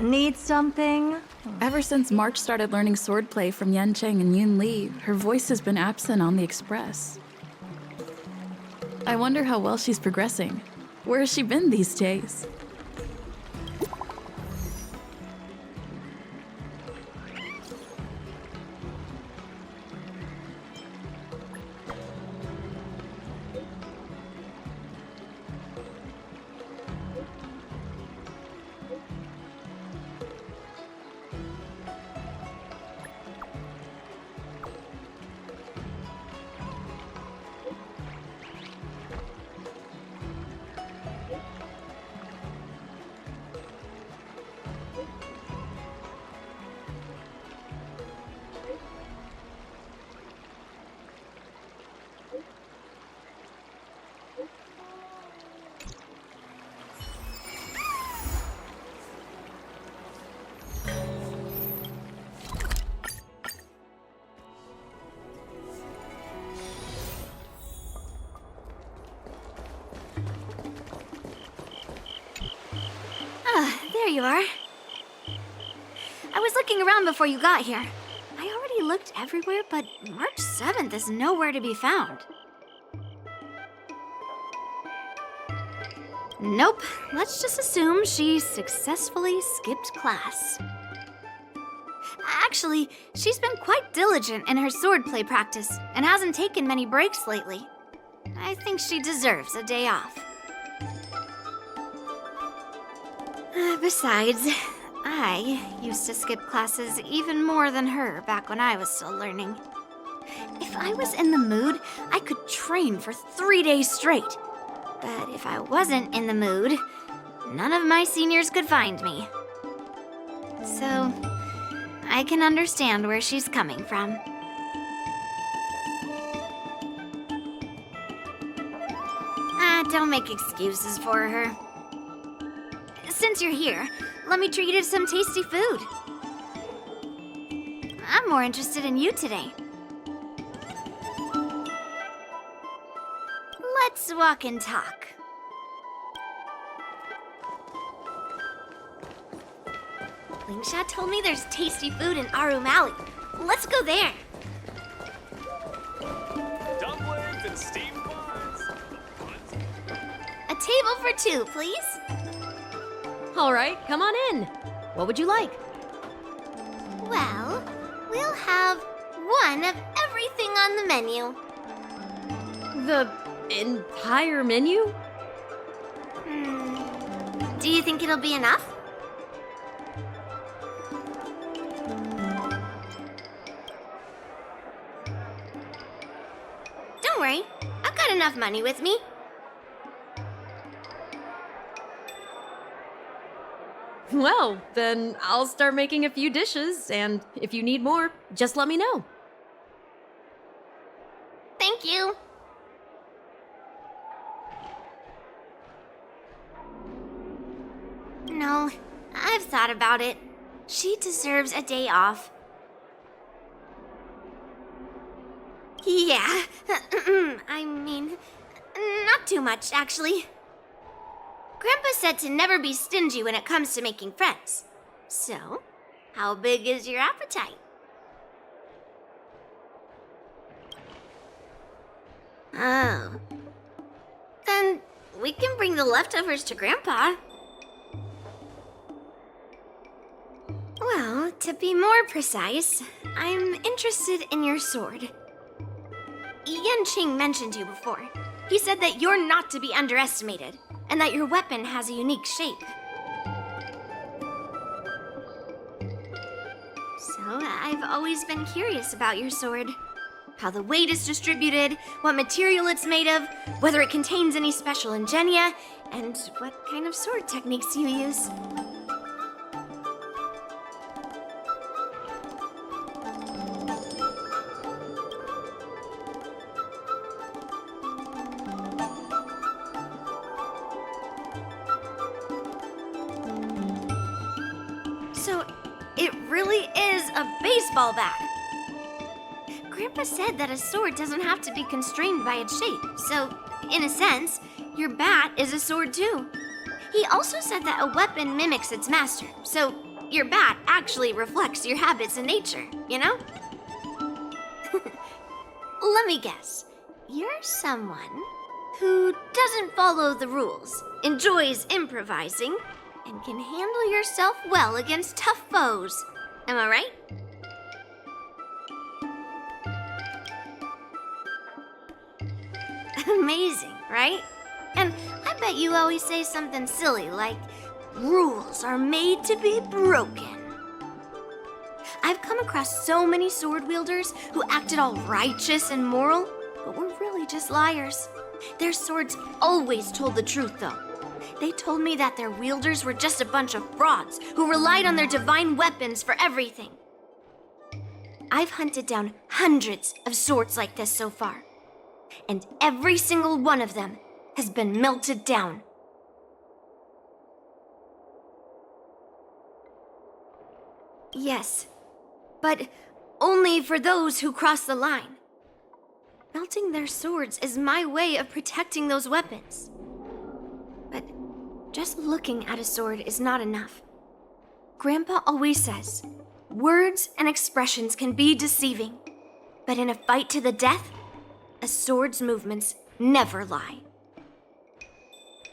Need something? Ever since March started learning swordplay from Yancheng and Yunli, her voice has been absent on the express. I wonder how well she's progressing. Where has she been these days? There you are. I was looking around before you got here. I already looked everywhere, but March 7th is nowhere to be found. Nope. Let's just assume she successfully skipped class. Actually, she's been quite diligent in her swordplay practice and hasn't taken many breaks lately. I think she deserves a day off. Besides, I used to skip classes even more than her back when I was still learning. If I was in the mood, I could train for 3 days straight. But if I wasn't in the mood, none of my seniors could find me. So, I can understand where she's coming from. Don't make excuses for her. Since you're here, let me treat you to some tasty food. I'm more interested in you today. Let's walk and talk. Lingsha told me there's tasty food in Arum Alley. Let's go there. Dumplings and steamed buns. A table for two, please. All right, come on in. What would you like? Well, we'll have one of everything on the menu. The entire menu? Do you think it'll be enough? Don't worry, I've got enough money with me. Well, then I'll start making a few dishes, and if you need more, just let me know. Thank you. No, I've thought about it. She deserves a day off. Yeah, I mean, not too much, actually. Grandpa said to never be stingy when it comes to making friends. So, how big is your appetite? Oh. Then we can bring the leftovers to Grandpa. Well, to be more precise, I'm interested in your sword. Yanqing mentioned you before. He said that you're not to be underestimated, and that your weapon has a unique shape. So, I've always been curious about your sword. How the weight is distributed, what material it's made of, whether it contains any special ingenia, and what kind of sword techniques you use. So, it really is a baseball bat. Grandpa said that a sword doesn't have to be constrained by its shape, so, in a sense, your bat is a sword too. He also said that a weapon mimics its master, so your bat actually reflects your habits and nature, you know? Let me guess. You're someone who doesn't follow the rules, enjoys improvising, and can handle yourself well against tough foes. Am I right? Amazing, right? And I bet you always say something silly like, rules are made to be broken. I've come across so many sword wielders who acted all righteous and moral, but were really just liars. Their swords always told the truth, though. They told me that their wielders were just a bunch of frauds who relied on their divine weapons for everything. I've hunted down hundreds of swords like this so far, and every single one of them has been melted down. Yes, but only for those who cross the line. Melting their swords is my way of protecting those weapons. But just looking at a sword is not enough. Grandpa always says, words and expressions can be deceiving, but in a fight to the death, a sword's movements never lie.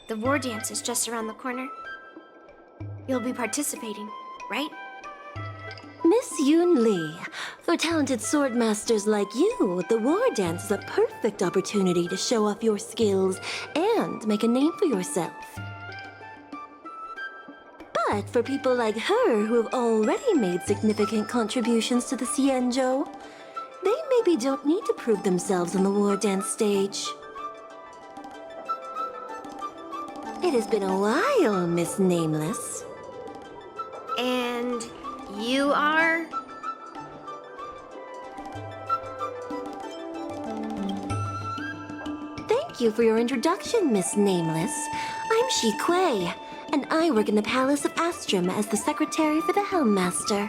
The war dance is just around the corner. You'll be participating, right? Miss Yunli, for talented sword masters like you, the war dance is a perfect opportunity to show off your skills and make a name for yourself. But for people like her who have already made significant contributions to the Xianzhou, they maybe don't need to prove themselves on the war dance stage. It has been a while, Miss Nameless. And you are? Thank you for your introduction, Miss Nameless. I'm Shi Kuei, and I work in the Palace of Astrum as the secretary for the Helmmaster.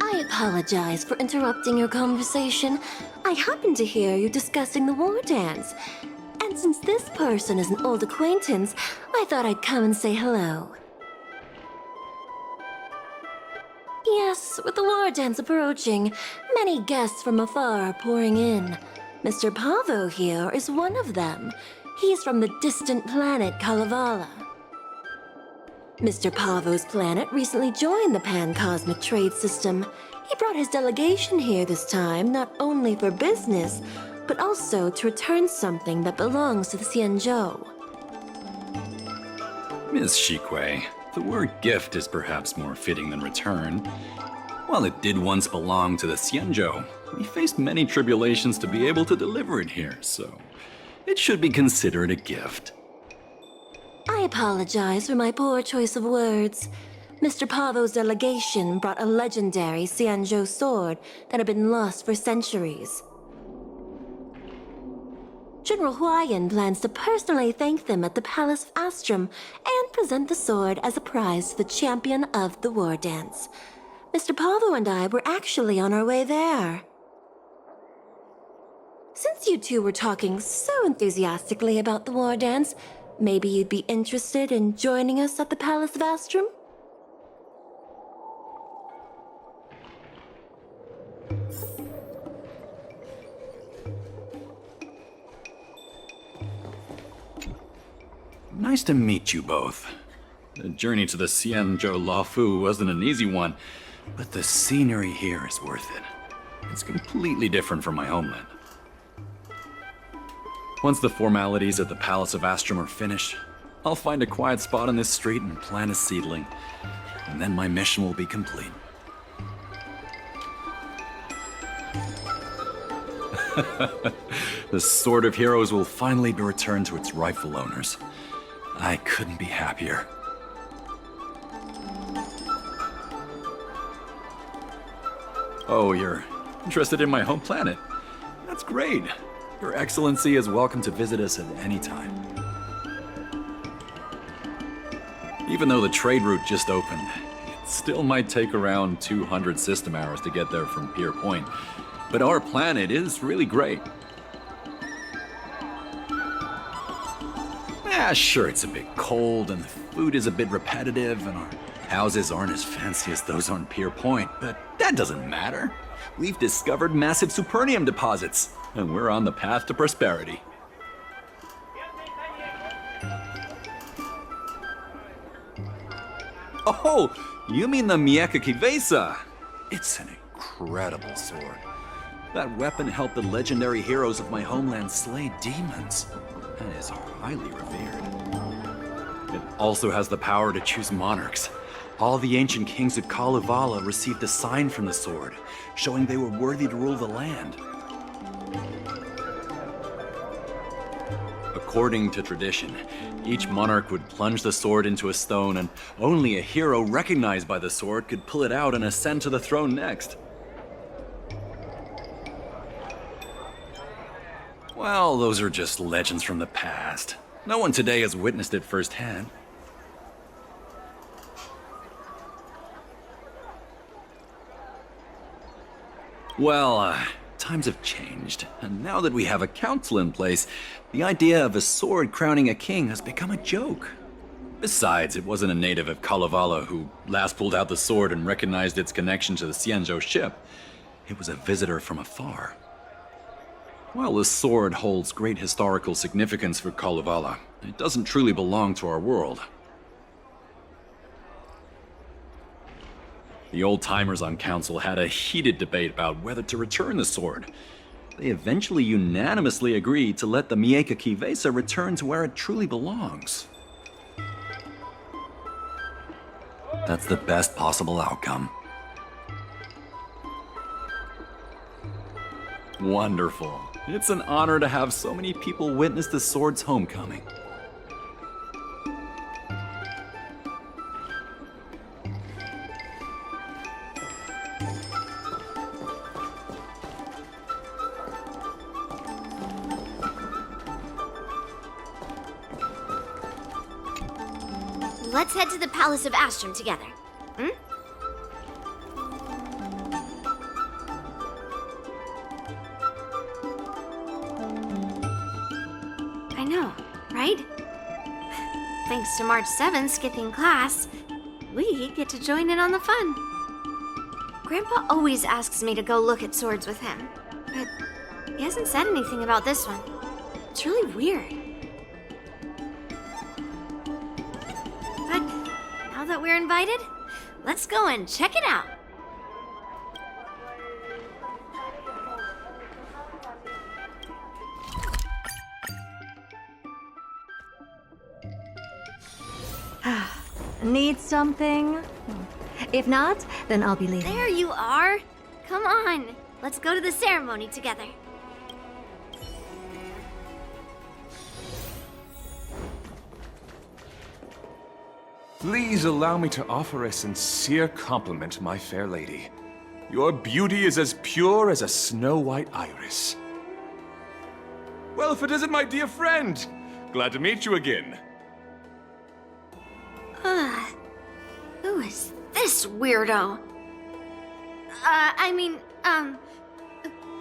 I apologize for interrupting your conversation. I happened to hear you discussing the war dance, and since this person is an old acquaintance, I thought I'd come and say hello. Yes, with the war dance approaching, many guests from afar are pouring in. Mr. Pavo here is one of them. He's from the distant planet Kalevala. Mr. Pavo's planet recently joined the Pan-Cosmic Trade System. He brought his delegation here this time, not only for business, but also to return something that belongs to the Xianzhou. Miss Shi Kuei, the word gift is perhaps more fitting than return. While it did once belong to the Xianzhou, we faced many tribulations to be able to deliver it here, so it should be considered a gift. I apologize for my poor choice of words. Mr. Pavo's delegation brought a legendary Xianzhou sword that had been lost for centuries. General Huayan plans to personally thank them at the Palace of Astrum and present the sword as a prize to the champion of the war dance. Mr. Pavo and I were actually on our way there. Since you two were talking so enthusiastically about the war dance, maybe you'd be interested in joining us at the Palace of Astrum? Nice to meet you both. The journey to the Xianzhou Luofu wasn't an easy one, but the scenery here is worth it. It's completely different from my homeland. Once the formalities at the Palace of Astrum are finished, I'll find a quiet spot on this street and plant a seedling, and then my mission will be complete. The Sword of Heroes will finally be returned to its rightful owners. I couldn't be happier. Oh, you're interested in my home planet? That's great. Your Excellency is welcome to visit us at any time. Even though the trade route just opened, it still might take around 200 system hours to get there from Pier Point. But our planet is really great. Sure, it's a bit cold and the food is a bit repetitive and our houses aren't as fancy as those on Pier Point, but that doesn't matter. We've discovered massive supernium deposits, and we're on the path to prosperity. Oh, you mean the Mieka Kivesa? It's an incredible sword. That weapon helped the legendary heroes of my homeland slay demons, and is highly revered. It also has the power to choose monarchs. All the ancient kings of Kalevala received a sign from the sword, showing they were worthy to rule the land. According to tradition, each monarch would plunge the sword into a stone, and only a hero recognized by the sword could pull it out and ascend to the throne next. Well, those are just legends from the past. No one today has witnessed it firsthand. Well, times have changed, and now that we have a council in place, the idea of a sword crowning a king has become a joke. Besides, it wasn't a native of Kalevala who last pulled out the sword and recognized its connection to the Xianzhou ship. It was a visitor from afar. While the sword holds great historical significance for Kalevala, it doesn't truly belong to our world. The old-timers on council had a heated debate about whether to return the sword. They eventually unanimously agreed to let the Mieka Kivesa return to where it truly belongs. That's the best possible outcome. Wonderful. It's an honor to have so many people witness the sword's homecoming. Let's head to the Palace of Astrum together. I know, right? Thanks to March 7th skipping class, we get to join in on the fun. Grandpa always asks me to go look at swords with him, but he hasn't said anything about this one. It's really weird. But now that we're invited, let's go and check it out. Need something? If not, then I'll be leaving. There you are. Come on, let's go to the ceremony together. Please allow me to offer a sincere compliment, my fair lady. Your beauty is as pure as a snow-white iris. Well, if it isn't my dear friend, glad to meet you again. Who is this weirdo?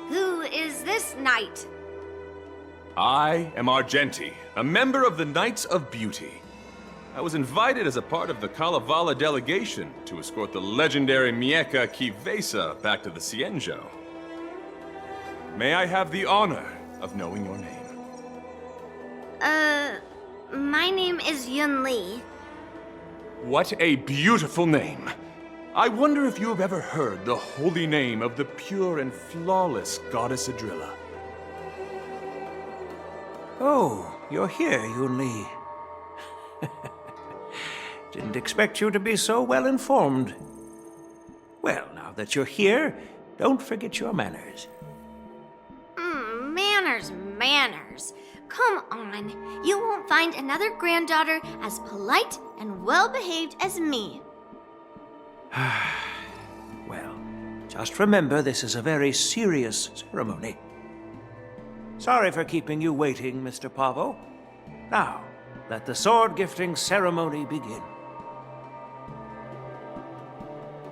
Who is this knight? I am Argenti, a member of the Knights of Beauty. I was invited as a part of the Kalevala delegation to escort the legendary Mieka Kivesa back to the Xianzhou. May I have the honor of knowing your name? My name is Yunli. What a beautiful name! I wonder if you have ever heard the holy name of the pure and flawless Goddess Adrilla. Oh, you're here, Yunli. Didn't expect you to be so well informed. Well, now that you're here, don't forget your manners. Manners. Come on. You won't find another granddaughter as polite and well-behaved as me. Well, just remember this is a very serious ceremony. Sorry for keeping you waiting, Mr. Pavo. Now, let the sword gifting ceremony begin.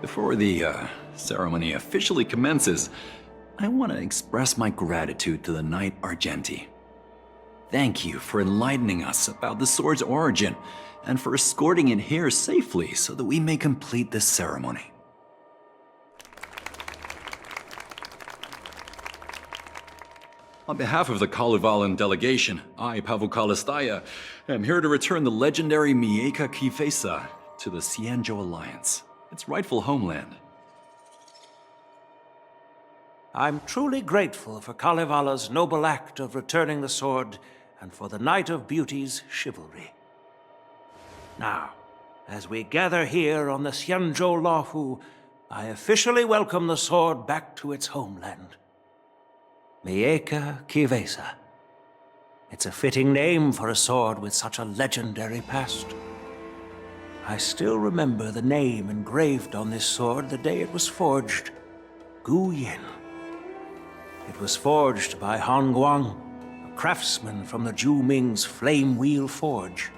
Before the ceremony officially commences, I want to express my gratitude to the Knight Argenti. Thank you for enlightening us about the sword's origin, and for escorting it here safely so that we may complete this ceremony. On behalf of the Kalevalan delegation, I, Pavel Kalistaya, am here to return the legendary Mieka Kifesa to the Xianzhou Alliance, its rightful homeland. I'm truly grateful for Kalevala's noble act of returning the sword and for the Knight of Beauty's chivalry. Now, as we gather here on the Xianzhou Luofu, I officially welcome the sword back to its homeland. Mieka Kifesa. It's a fitting name for a sword with such a legendary past. I still remember the name engraved on this sword the day it was forged. Gu Yin. It was forged by Han Guang, a craftsman from the Zhu Ming's Flame Wheel Forge.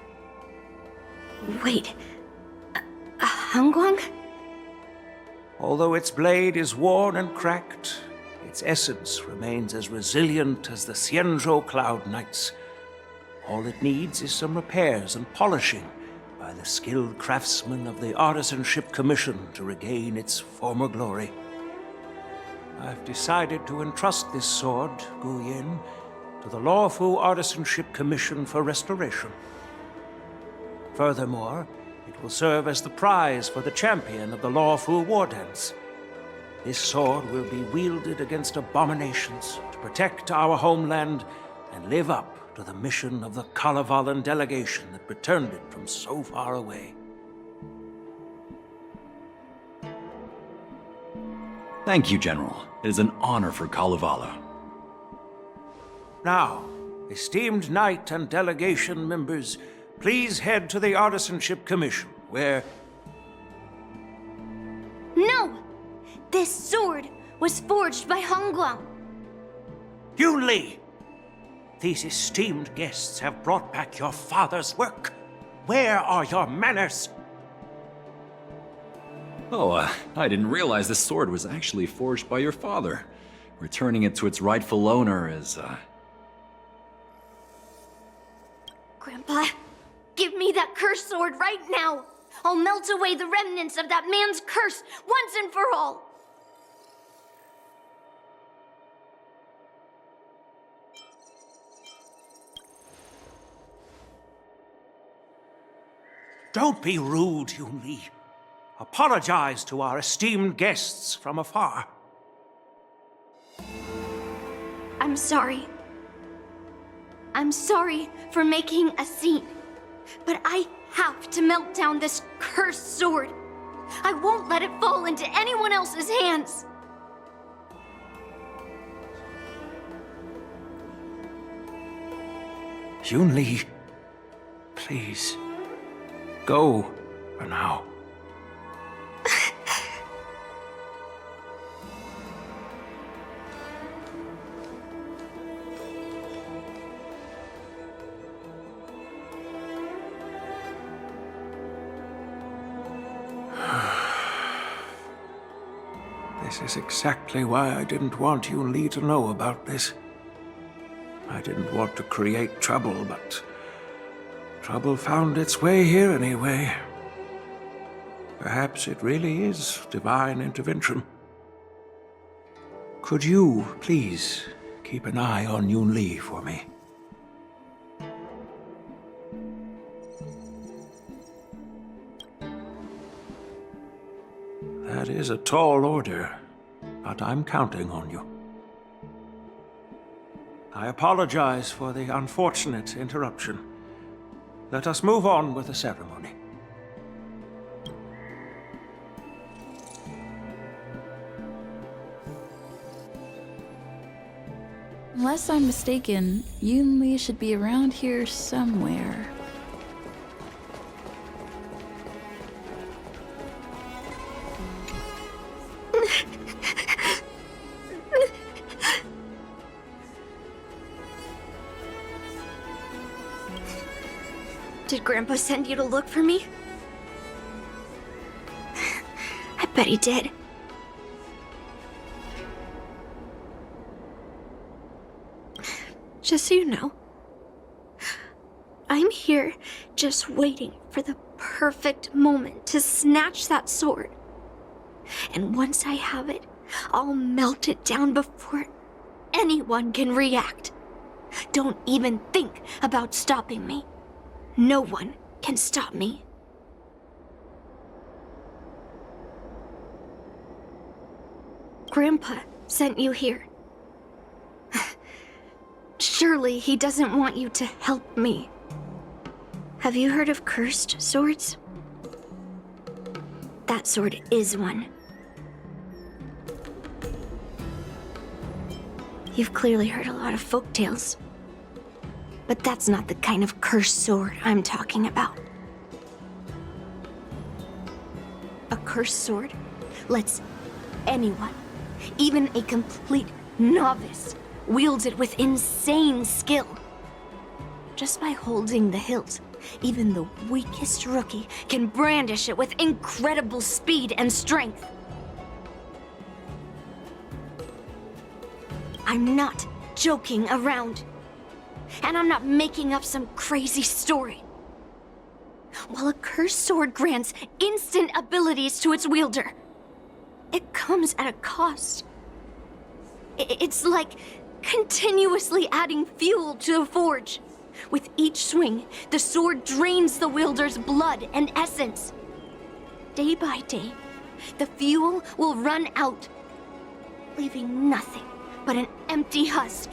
Wait, Hangguang? Although its blade is worn and cracked, its essence remains as resilient as the Xianzhou Cloud Knights. All it needs is some repairs and polishing by the skilled craftsmen of the Artisanship Commission to regain its former glory. I've decided to entrust this sword, Gu Yin, to the Luofu Artisanship Commission for restoration. Furthermore, it will serve as the prize for the champion of the Luofu War Dance. This sword will be wielded against abominations to protect our homeland and live up to the mission of the Kalevalan delegation that returned it from so far away. Thank you, General. It is an honor for Kalevala. Now, esteemed knight and delegation members, please head to the Artisanship Commission, where... No! This sword was forged by Hongguang. Yunli! These esteemed guests have brought back your father's work. Where are your manners? Oh, I didn't realize this sword was actually forged by your father. Returning it to its rightful owner is, Grandpa, give me that cursed sword right now! I'll melt away the remnants of that man's curse once and for all! Don't be rude, Yunli. Apologize to our esteemed guests from afar. I'm sorry. I'm sorry for making a scene. But I have to melt down this cursed sword. I won't let it fall into anyone else's hands. Yunli, please, go for now. This is exactly why I didn't want Yunli to know about this. I didn't want to create trouble, but trouble found its way here anyway. Perhaps it really is divine intervention. Could you, please, keep an eye on Yunli for me? That is a tall order, but I'm counting on you. I apologize for the unfortunate interruption. Let us move on with the ceremony. Unless I'm mistaken, Yunli should be around here somewhere. Did Grandpa send you to look for me? I bet he did. Just so you know, I'm here just waiting for the perfect moment to snatch that sword. And once I have it, I'll melt it down before anyone can react. Don't even think about stopping me. No one can stop me. Grandpa sent you here. Surely he doesn't want you to help me. Have you heard of cursed swords? That sword is one. You've clearly heard a lot of folk tales. But that's not the kind of cursed sword I'm talking about. A cursed sword lets anyone, even a complete novice, wield it with insane skill. Just by holding the hilt, even the weakest rookie can brandish it with incredible speed and strength. I'm not joking around. And I'm not making up some crazy story. While a cursed sword grants instant abilities to its wielder, it comes at a cost. It's like continuously adding fuel to the forge. With each swing, the sword drains the wielder's blood and essence. Day by day, the fuel will run out, leaving nothing but an empty husk.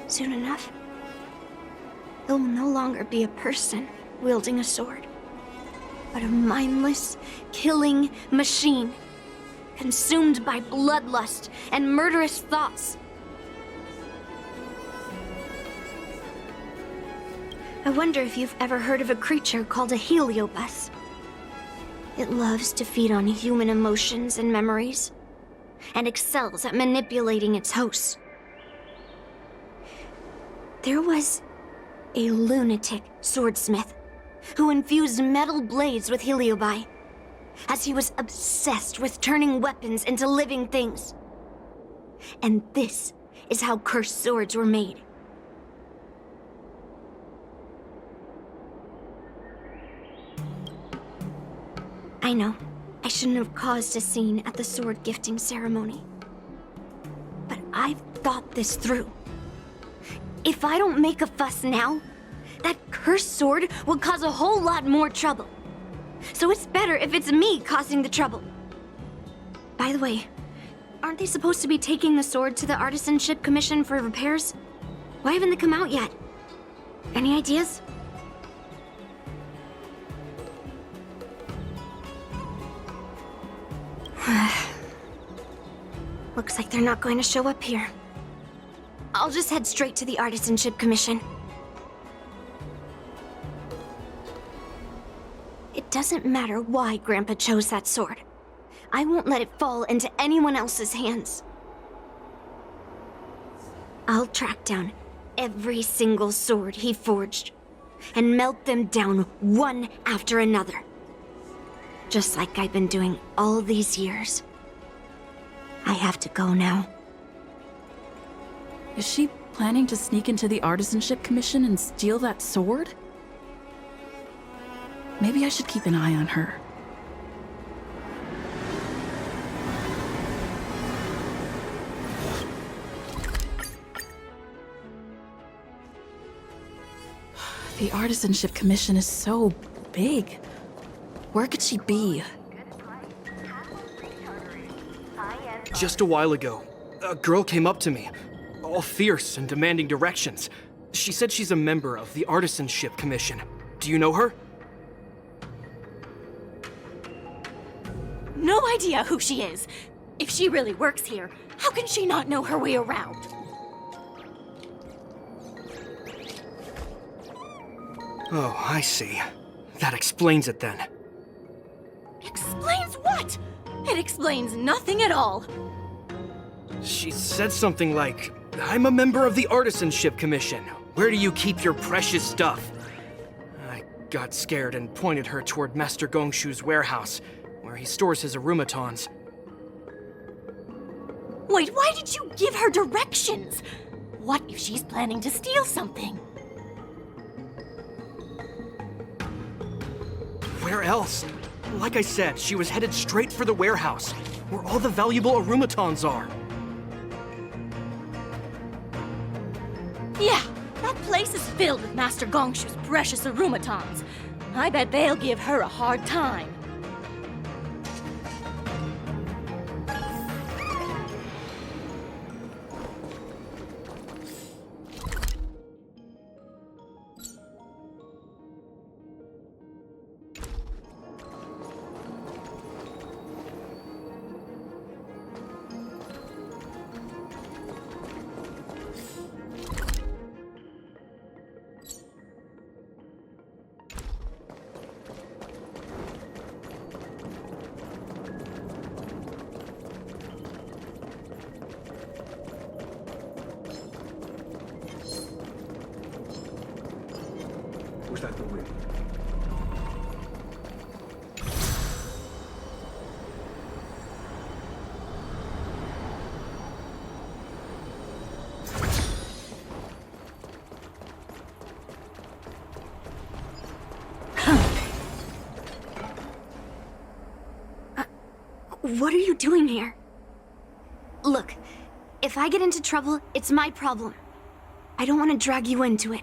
Soon enough, it will no longer be a person wielding a sword, but a mindless, killing machine, consumed by bloodlust and murderous thoughts. I wonder if you've ever heard of a creature called a heliobus. It loves to feed on human emotions and memories, and excels at manipulating its hosts. There was a lunatic swordsmith who infused metal blades with heliobi, as he was obsessed with turning weapons into living things. And this is how cursed swords were made. I know, I shouldn't have caused a scene at the sword gifting ceremony. But I've thought this through. If I don't make a fuss now, that cursed sword will cause a whole lot more trouble. So it's better if it's me causing the trouble. By the way, aren't they supposed to be taking the sword to the Artisanship Commission for repairs? Why haven't they come out yet? Any ideas? Looks like they're not going to show up here. I'll just head straight to the Artisanship Commission. It doesn't matter why Grandpa chose that sword. I won't let it fall into anyone else's hands. I'll track down every single sword he forged and melt them down one after another. Just like I've been doing all these years. I have to go now. Is she planning to sneak into the Artisanship Commission and steal that sword? Maybe I should keep an eye on her. The Artisanship Commission is so big. Where could she be? Just a while ago, a girl came up to me, all fierce and demanding directions. She said she's a member of the Artisanship Commission. Do you know her? No idea who she is. If she really works here, how can she not know her way around? Oh, I see. That explains it then. Explains what? It explains nothing at all. She said something like, I'm a member of the Artisanship Commission. Where do you keep your precious stuff? I got scared and pointed her toward Master Gongshu's warehouse, where he stores his arumatons. Wait, why did you give her directions? What if she's planning to steal something? Where else? Like I said, she was headed straight for the warehouse, where all the valuable arumatons are. Yeah, that place is filled with Master Gongshu's precious arumatons. I bet they'll give her a hard time. Was that the wind? What are you doing here? Look, if I get into trouble, it's my problem. I don't want to drag you into it.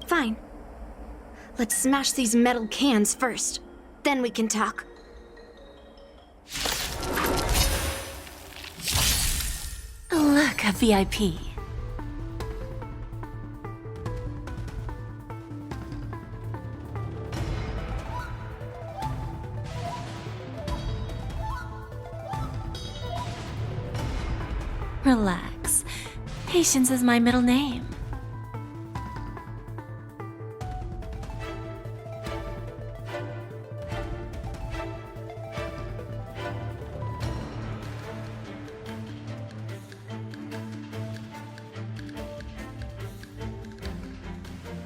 Fine. Let's smash these metal cans first. Then we can talk. Look, a VIP. Relax. Patience is my middle name.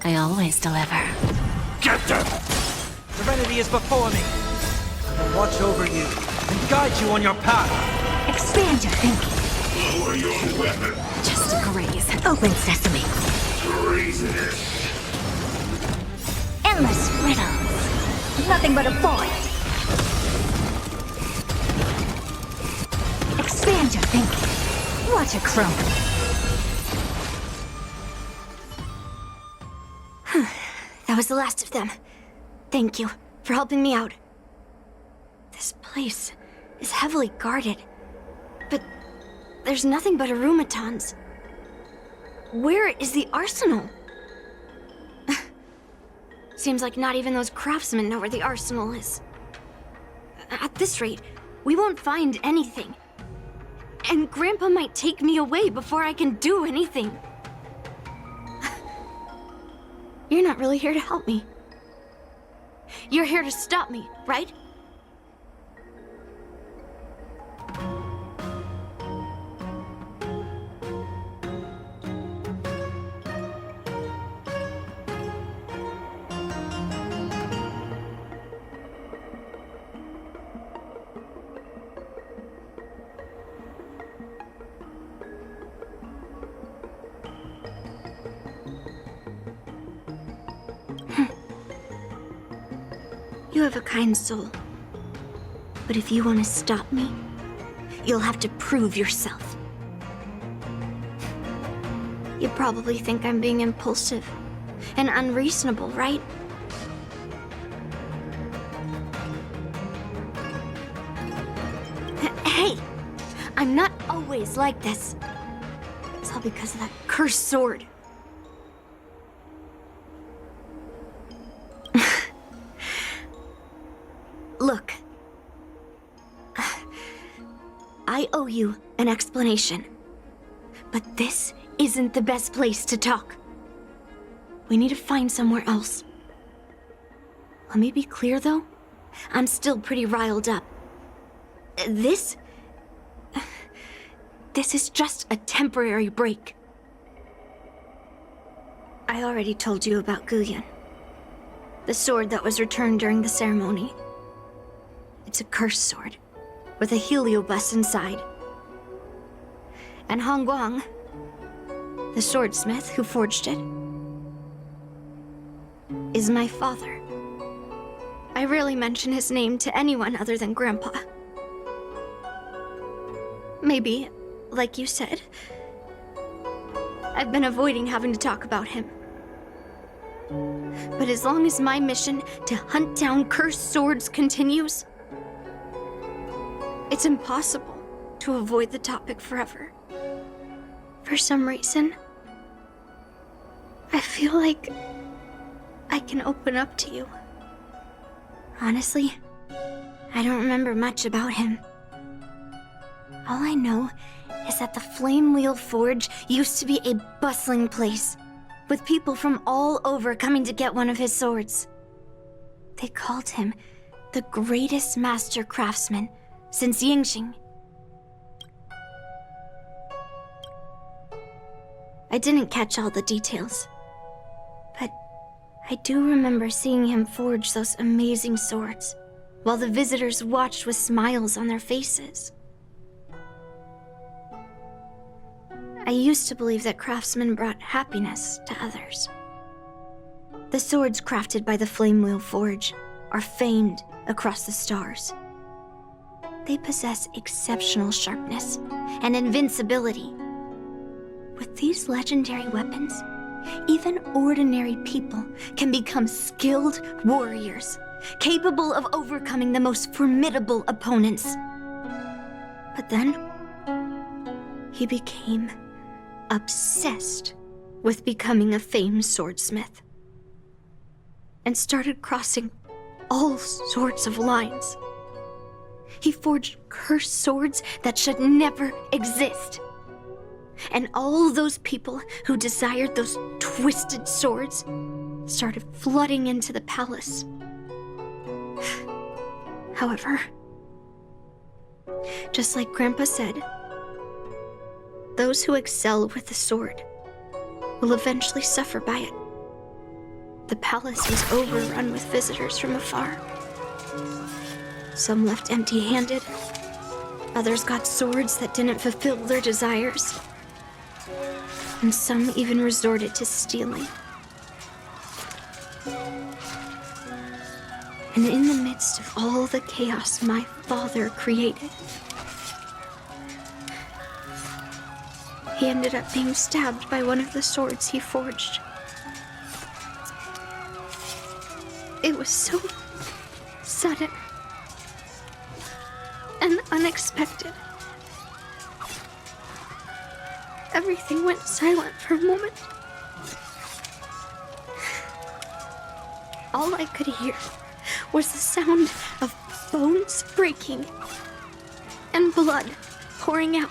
I always deliver. Get them! Serenity is before me. I will watch over you and guide you on your path. Expand your thinking. Lower your weapon. Just a graze. Open sesame. Treasonous. Endless riddles. Nothing but a void. Expand your thinking. Watch it crumble. That was the last of them. Thank you for helping me out. This place is heavily guarded, but there's nothing but arumatons. Where is the arsenal? Seems like not even those craftsmen know where the arsenal is. At this rate, we won't find anything. And Grandpa might take me away before I can do anything. You're not really here to help me. You're here to stop me, right? You have a kind soul. But if you want to stop me, you'll have to prove yourself. You probably think I'm being impulsive and unreasonable, right? Hey! I'm not always like this. It's all because of that cursed sword. Look. I owe you an explanation. But this isn't the best place to talk. We need to find somewhere else. Let me be clear, though. I'm still pretty riled up. This is just a temporary break. I already told you about Guyan. The sword that was returned during the ceremony. It's a cursed sword, with a heliobus inside. And Hongguang, the swordsmith who forged it, is my father. I rarely mention his name to anyone other than Grandpa. Maybe, like you said, I've been avoiding having to talk about him. But as long as my mission to hunt down cursed swords continues, it's impossible to avoid the topic forever. For some reason, I feel like I can open up to you. Honestly, I don't remember much about him. All I know is that the Flame Wheel Forge used to be a bustling place, with people from all over coming to get one of his swords. They called him the greatest master craftsman since Yingxing. I didn't catch all the details, but I do remember seeing him forge those amazing swords, while the visitors watched with smiles on their faces. I used to believe that craftsmen brought happiness to others. The swords crafted by the Flame Wheel Forge are famed across the stars. They possess exceptional sharpness and invincibility. With these legendary weapons, even ordinary people can become skilled warriors, capable of overcoming the most formidable opponents. But then, he became obsessed with becoming a famed swordsmith, and started crossing all sorts of lines. He forged cursed swords that should never exist. And all those people who desired those twisted swords started flooding into the palace. However, just like Grandpa said, those who excel with the sword will eventually suffer by it. The palace was overrun with visitors from afar. Some left empty-handed. Others got swords that didn't fulfill their desires. And some even resorted to stealing. And in the midst of all the chaos my father created, he ended up being stabbed by one of the swords he forged. It was so sudden and unexpected. Everything went silent for a moment. All I could hear was the sound of bones breaking and blood pouring out.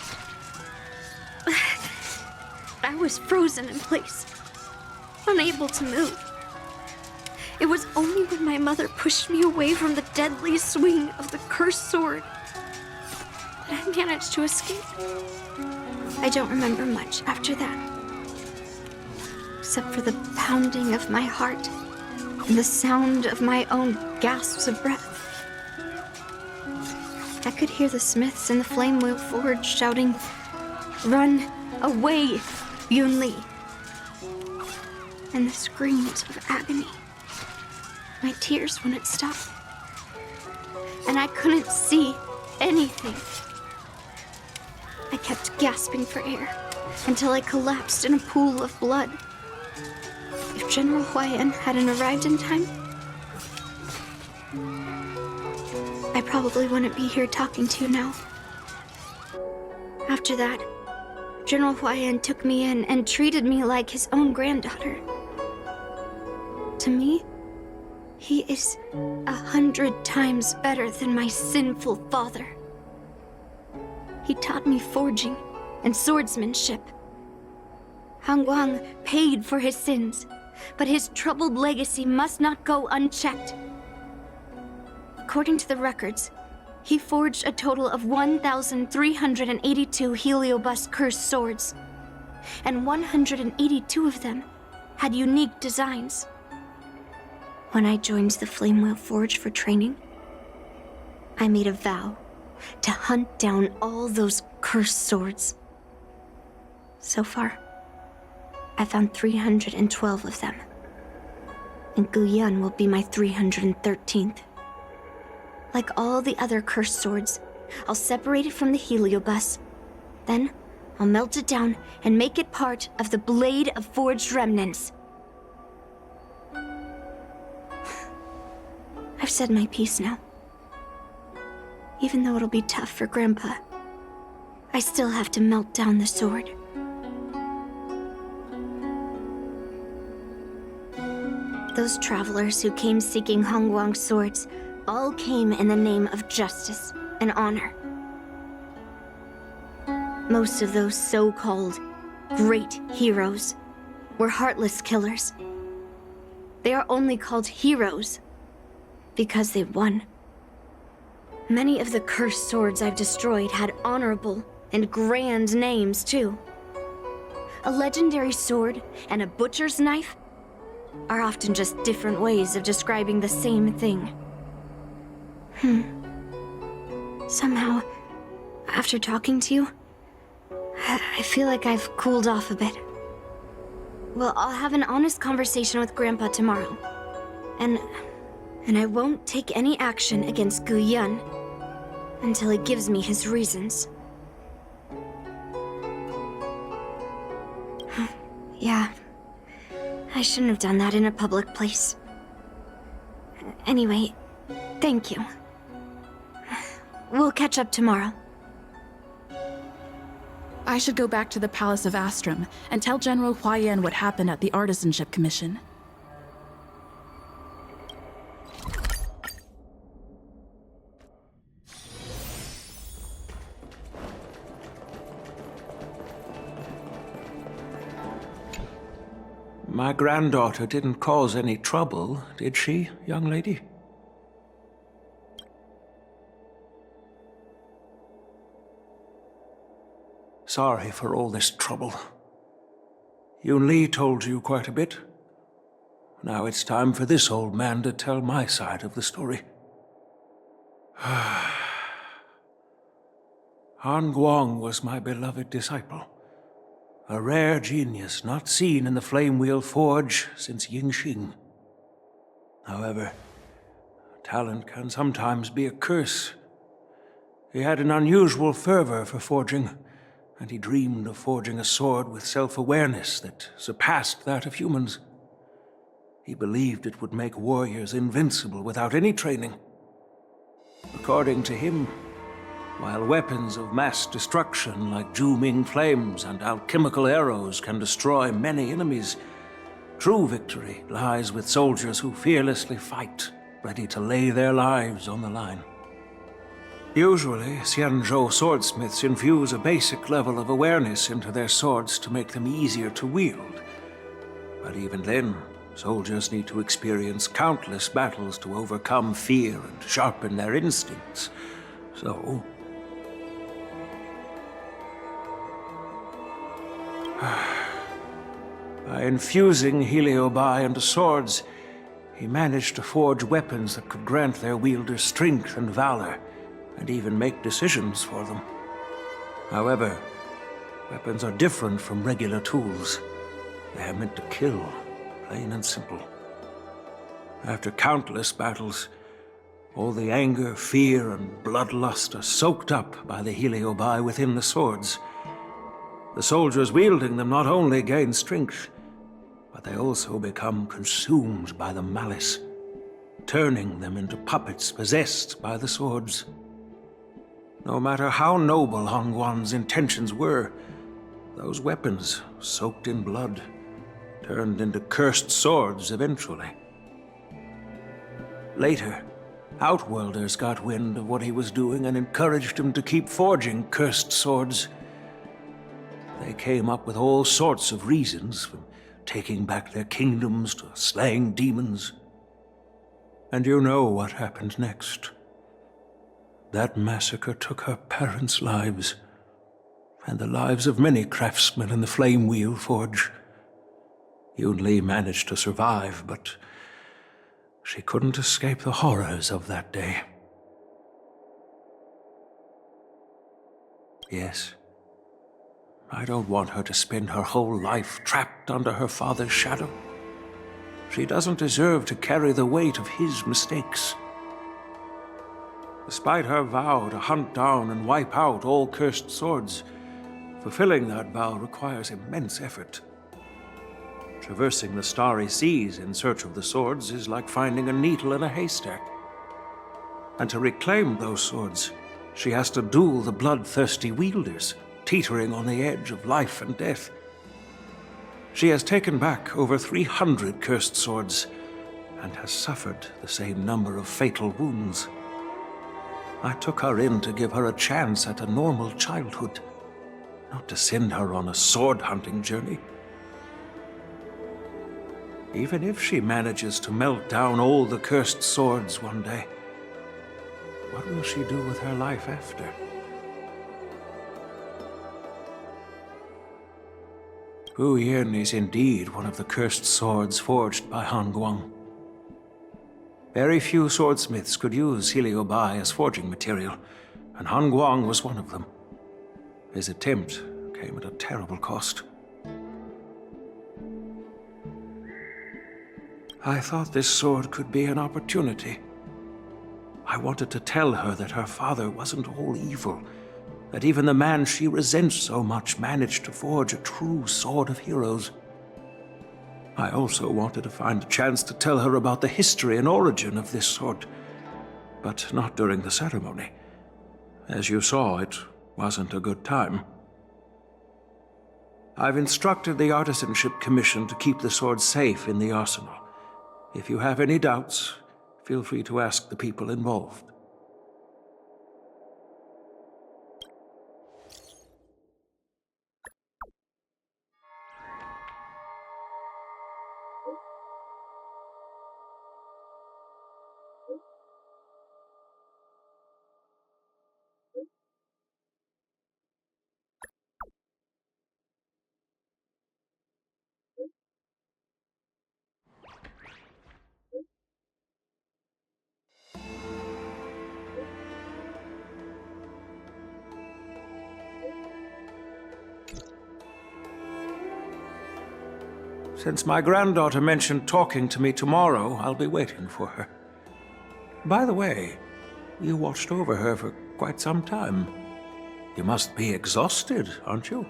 I was frozen in place, unable to move. It was only when my mother pushed me away from the deadly swing of the cursed sword that I managed to escape. I don't remember much after that, except for the pounding of my heart and the sound of my own gasps of breath. I could hear the smiths in the Flame Wheel Forge shouting, "Run away, Yunli!" and the screams of agony. My tears wouldn't stop, and I couldn't see anything. I kept gasping for air until I collapsed in a pool of blood. If General Huayan hadn't arrived in time, I probably wouldn't be here talking to you now. After that, General Huayan took me in and treated me like his own granddaughter. To me, he is 100 times better than my sinful father. He taught me forging and swordsmanship. Hongguang paid for his sins, but his troubled legacy must not go unchecked. According to the records, he forged a total of 1,382 heliobus cursed swords, and 182 of them had unique designs. When I joined the Flame Wheel Forge for training, I made a vow to hunt down all those cursed swords. So far, I found 312 of them. And Gu Yun will be my 313th. Like all the other cursed swords, I'll separate it from the heliobus. Then, I'll melt it down and make it part of the Blade of Forged Remnants. I've said my piece now. Even though it'll be tough for Grandpa, I still have to melt down the sword. Those travelers who came seeking Hongguang's swords all came in the name of justice and honor. Most of those so-called great heroes were heartless killers. They are only called heroes because they won. Many of the cursed swords I've destroyed had honorable and grand names, too. A legendary sword and a butcher's knife are often just different ways of describing the same thing. Somehow, after talking to you, I feel like I've cooled off a bit. Well, I'll have an honest conversation with Grandpa tomorrow. And I won't take any action against Gu Yun until he gives me his reasons. Yeah, I shouldn't have done that in a public place. Anyway, thank you. We'll catch up tomorrow. I should go back to the Palace of Astrum and tell General Huayan what happened at the Artisanship Commission. My granddaughter didn't cause any trouble, did she, young lady? Sorry for all this trouble. Yunli told you quite a bit. Now it's time for this old man to tell my side of the story. Han Guang was my beloved disciple. A rare genius not seen in the Flame Wheel Forge since Yingxing. However, talent can sometimes be a curse. He had an unusual fervor for forging, and he dreamed of forging a sword with self-awareness that surpassed that of humans. He believed it would make warriors invincible without any training. According to him, while weapons of mass destruction like Zhu-Ming flames and alchemical arrows can destroy many enemies, true victory lies with soldiers who fearlessly fight, ready to lay their lives on the line. Usually, Xianzhou swordsmiths infuse a basic level of awareness into their swords to make them easier to wield. But even then, soldiers need to experience countless battles to overcome fear and sharpen their instincts. So, by infusing Heliobi into swords, he managed to forge weapons that could grant their wielders strength and valor, and even make decisions for them. However, weapons are different from regular tools. They are meant to kill, plain and simple. After countless battles, all the anger, fear, and bloodlust are soaked up by the Heliobi within the swords. The soldiers wielding them not only gain strength, but they also become consumed by the malice, turning them into puppets possessed by the swords. No matter how noble Hongguang's intentions were, those weapons, soaked in blood, turned into cursed swords eventually. Later, Outworlders got wind of what he was doing and encouraged him to keep forging cursed swords. They came up with all sorts of reasons, from taking back their kingdoms to slaying demons. And you know what happened next. That massacre took her parents' lives, and the lives of many craftsmen in the Flame Wheel Forge. Yunli managed to survive, but she couldn't escape the horrors of that day. Yes. I don't want her to spend her whole life trapped under her father's shadow. She doesn't deserve to carry the weight of his mistakes. Despite her vow to hunt down and wipe out all cursed swords, fulfilling that vow requires immense effort. Traversing the starry seas in search of the swords is like finding a needle in a haystack. And to reclaim those swords, she has to duel the bloodthirsty wielders, teetering on the edge of life and death. She has taken back over 300 cursed swords and has suffered the same number of fatal wounds. I took her in to give her a chance at a normal childhood, not to send her on a sword-hunting journey. Even if she manages to melt down all the cursed swords one day, what will she do with her life after? Hu Yin is indeed one of the cursed swords forged by Han Guang. Very few swordsmiths could use Heliobai as forging material, and Han Guang was one of them. His attempt came at a terrible cost. I thought this sword could be an opportunity. I wanted to tell her that her father wasn't all evil, that even the man she resents so much managed to forge a true sword of heroes. I also wanted to find a chance to tell her about the history and origin of this sword, but not during the ceremony. As you saw, it wasn't a good time. I've instructed the Artisanship Commission to keep the sword safe in the arsenal. If you have any doubts, feel free to ask the people involved. Since my granddaughter mentioned talking to me tomorrow, I'll be waiting for her. By the way, you watched over her for quite some time. You must be exhausted, aren't you?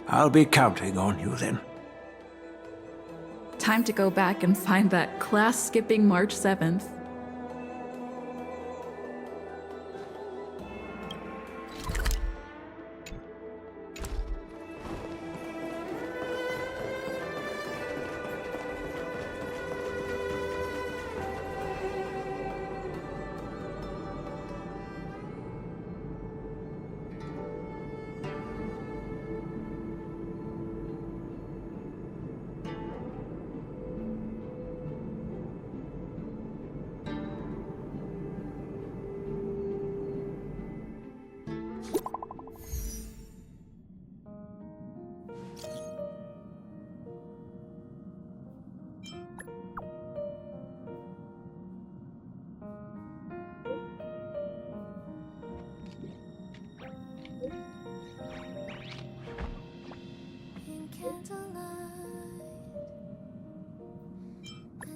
I'll be counting on you then. Time to go back and find that class-skipping March 7th.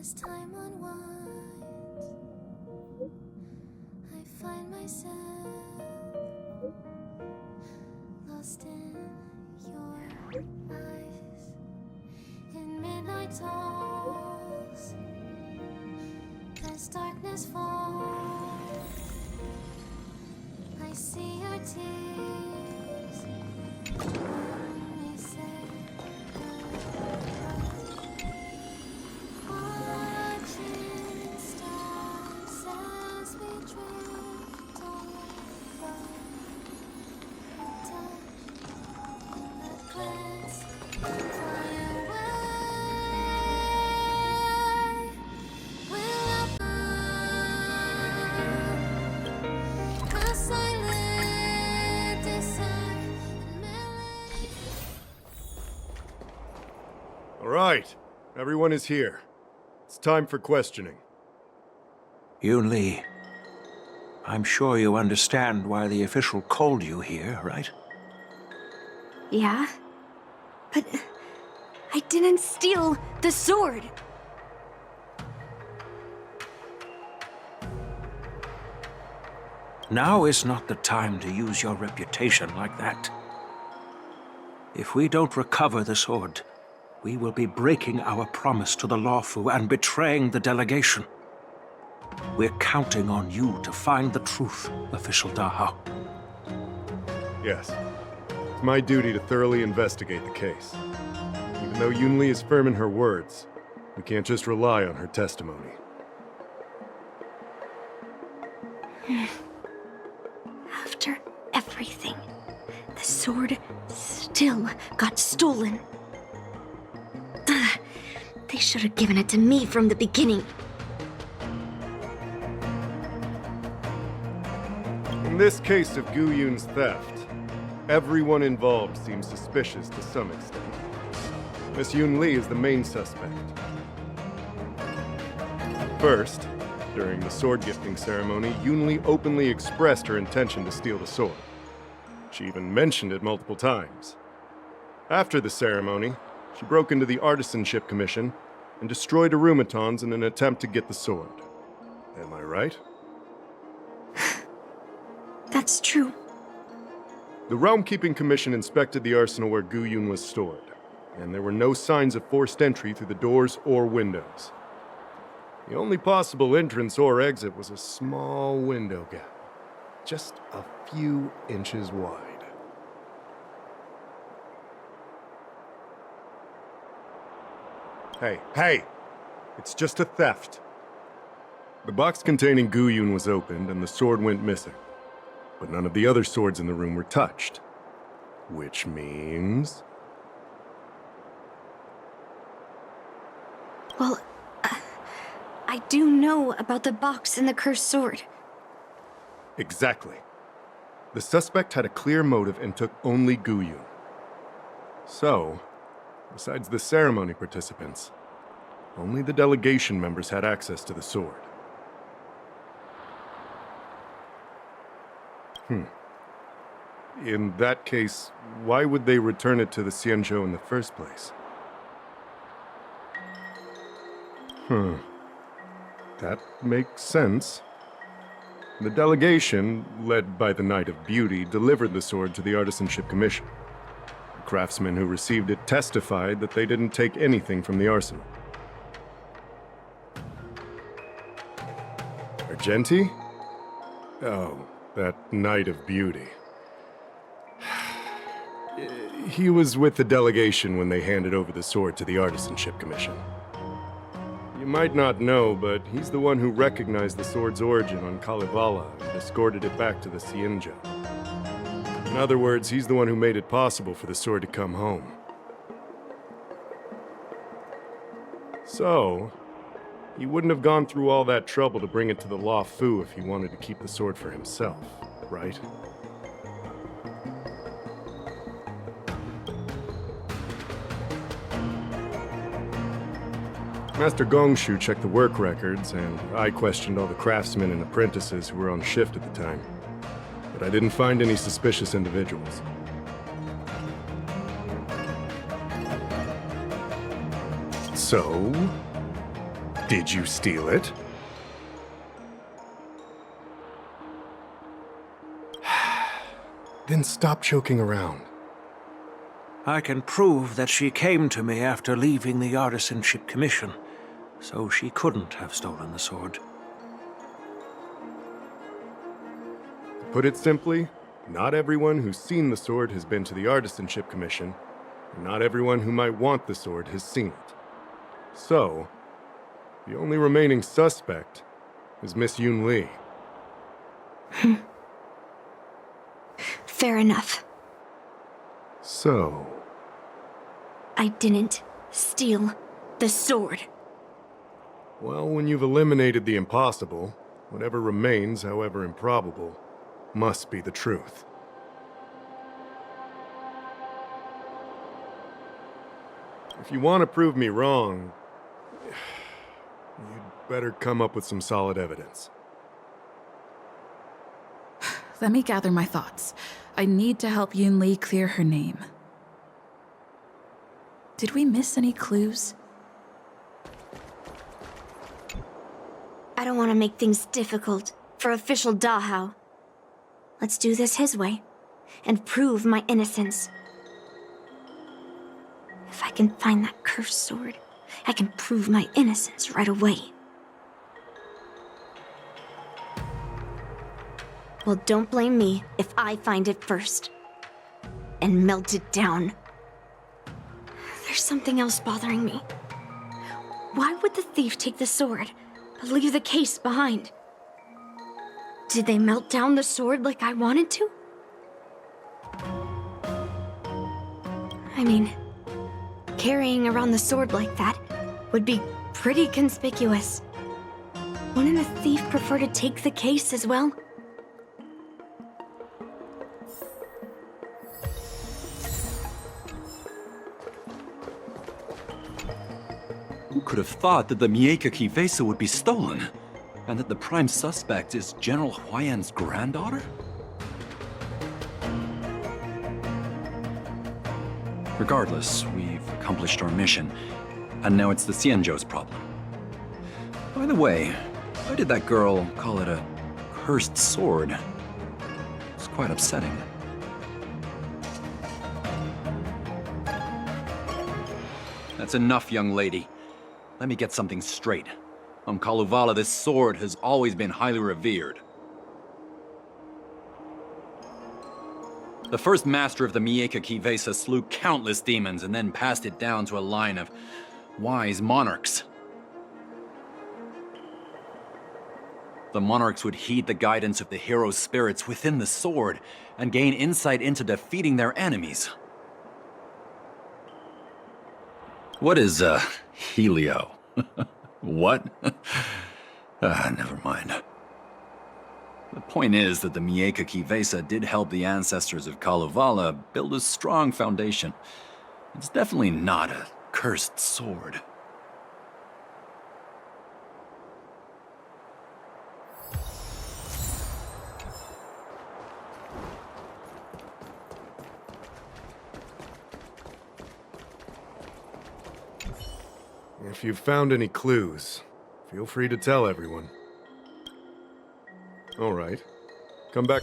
As time unwinds, I find myself lost in your eyes. In midnight talks, as darkness falls, I see your tears when they say watching stars as we drift over a touch, a glance, fly away. Will a silent desire and melody. All right, Everyone is here. It's time for questioning. Yunli, I'm sure you understand why the official called you here, right? Yeah? But I didn't steal the sword! Now is not the time to use your reputation like that. If we don't recover the sword, we will be breaking our promise to the Lawfu and betraying the delegation. We're counting on you to find the truth, Official Daha. Yes. It's my duty to thoroughly investigate the case. Even though Yunli is firm in her words, we can't just rely on her testimony. After everything, the sword still got stolen. Ugh, they should have given it to me from the beginning. In this case of Gu Yun's theft, everyone involved seems suspicious to some extent. Miss Yunli is the main suspect. First, during the sword gifting ceremony, Yunli openly expressed her intention to steal the sword. She even mentioned it multiple times. After the ceremony, she broke into the Artisanship Commission and destroyed arumatons in an attempt to get the sword. Am I right? That's true. The Realm Keeping Commission inspected the arsenal where Gu Yun was stored, and there were no signs of forced entry through the doors or windows. The only possible entrance or exit was a small window gap, just a few inches wide. Hey! It's just a theft. The box containing Gu Yun was opened and the sword went missing, but none of the other swords in the room were touched. Which means... Well, I do know about the box and the cursed sword. Exactly. The suspect had a clear motive and took only Gu Yun. So, besides the ceremony participants, only the delegation members had access to the sword. In that case, why would they return it to the Xianzhou in the first place? That makes sense. The delegation, led by the Knight of Beauty, delivered the sword to the Artisanship Commission. The craftsmen who received it testified that they didn't take anything from the arsenal. Argenti? Oh, that Knight of Beauty. He was with the delegation when they handed over the sword to the Artisanship Commission. You might not know, but he's the one who recognized the sword's origin on Kalevala and escorted it back to the Xianzhou. In other words, he's the one who made it possible for the sword to come home. So, he wouldn't have gone through all that trouble to bring it to the Lawfu if he wanted to keep the sword for himself, right? Master Gongshu checked the work records, and I questioned all the craftsmen and apprentices who were on shift at the time. But I didn't find any suspicious individuals. So, did you steal it? Then stop joking around. I can prove that she came to me after leaving the Artisanship Commission, so she couldn't have stolen the sword. To put it simply, not everyone who's seen the sword has been to the Artisanship Commission, and not everyone who might want the sword has seen it. So, the only remaining suspect is Miss Yunli. Fair enough. So... I didn't steal the sword. Well, when you've eliminated the impossible, whatever remains, however improbable, must be the truth. If you want to prove me wrong, Better come up with some solid evidence. Let me gather my thoughts. I need to help Yunli clear her name. Did we miss any clues? I don't want to make things difficult for official Dahao. Let's do this his way and prove my innocence. If I can find that cursed sword, I can prove my innocence right away. Well, don't blame me if I find it first and melt it down. There's something else bothering me. Why would the thief take the sword, but leave the case behind? Did they melt down the sword like I wanted to? I mean, carrying around the sword like that would be pretty conspicuous. Wouldn't the thief prefer to take the case as well? Who could have thought that the Mieka Kivesa would be stolen? And that the prime suspect is General Huayan's granddaughter? Regardless, we've accomplished our mission, and now it's the Xianzhou's problem. By the way, why did that girl call it a cursed sword? It's quite upsetting. That's enough, young lady. Let me get something straight. On Kalevala, this sword has always been highly revered. The first master of the Mieka Kivesa slew countless demons and then passed it down to a line of wise monarchs. The monarchs would heed the guidance of the hero spirits within the sword and gain insight into defeating their enemies. What is, Helio? What? Never mind. The point is that the Mieka Kivesa did help the ancestors of Kalevala build a strong foundation. It's definitely not a cursed sword. If you've found any clues, feel free to tell everyone. All right. Come back.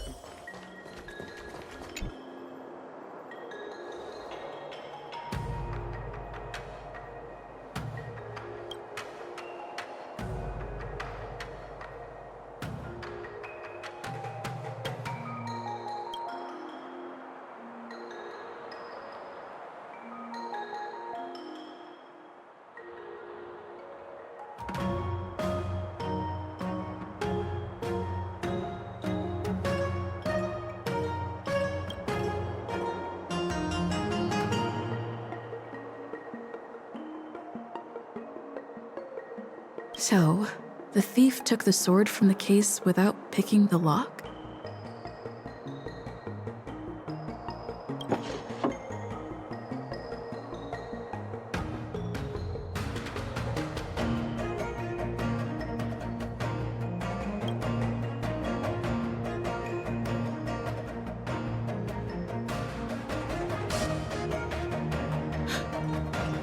So, the thief took the sword from the case without picking the lock?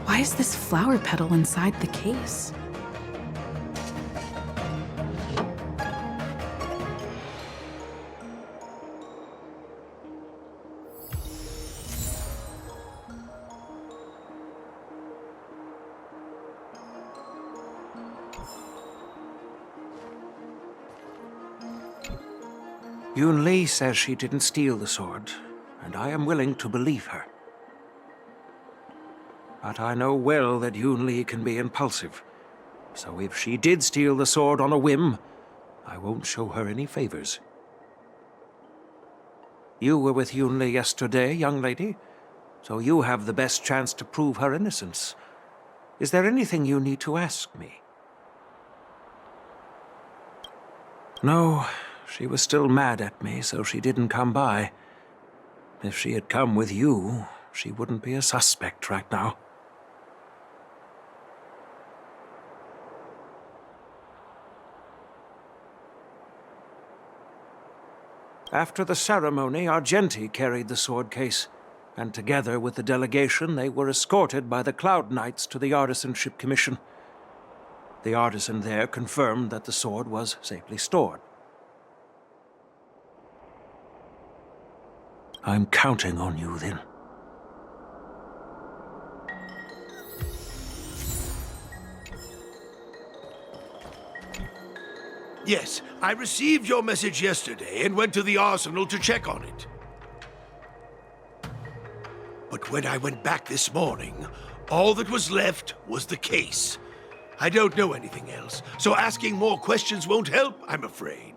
Why is this flower petal inside the case? Yunli says she didn't steal the sword, and I am willing to believe her. But I know well that Yunli can be impulsive, so if she did steal the sword on a whim, I won't show her any favors. You were with Yunli yesterday, young lady, so you have the best chance to prove her innocence. Is there anything you need to ask me? No. She was still mad at me, so she didn't come by. If she had come with you, she wouldn't be a suspect right now. After the ceremony, Argenti carried the sword case, and together with the delegation, they were escorted by the Cloud Knights to the Artisanship Commission. The artisan there confirmed that the sword was safely stored. I'm counting on you, then. Yes, I received your message yesterday and went to the arsenal to check on it. But when I went back this morning, all that was left was the case. I don't know anything else, so asking more questions won't help, I'm afraid.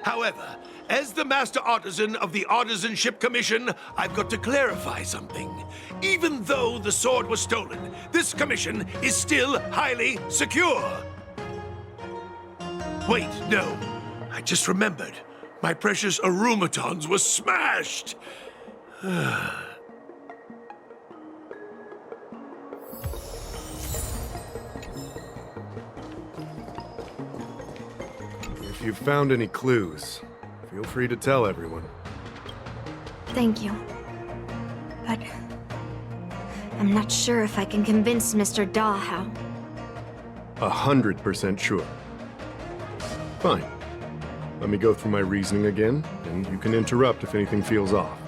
However, as the Master Artisan of the Artisanship Commission, I've got to clarify something. Even though the sword was stolen, this commission is still highly secure. Wait, no. I just remembered. My precious arumatons were smashed! If you've found any clues, feel free to tell everyone. Thank you. But I'm not sure if I can convince Mr. Daw how. 100% sure. Fine. Let me go through my reasoning again, and you can interrupt if anything feels off.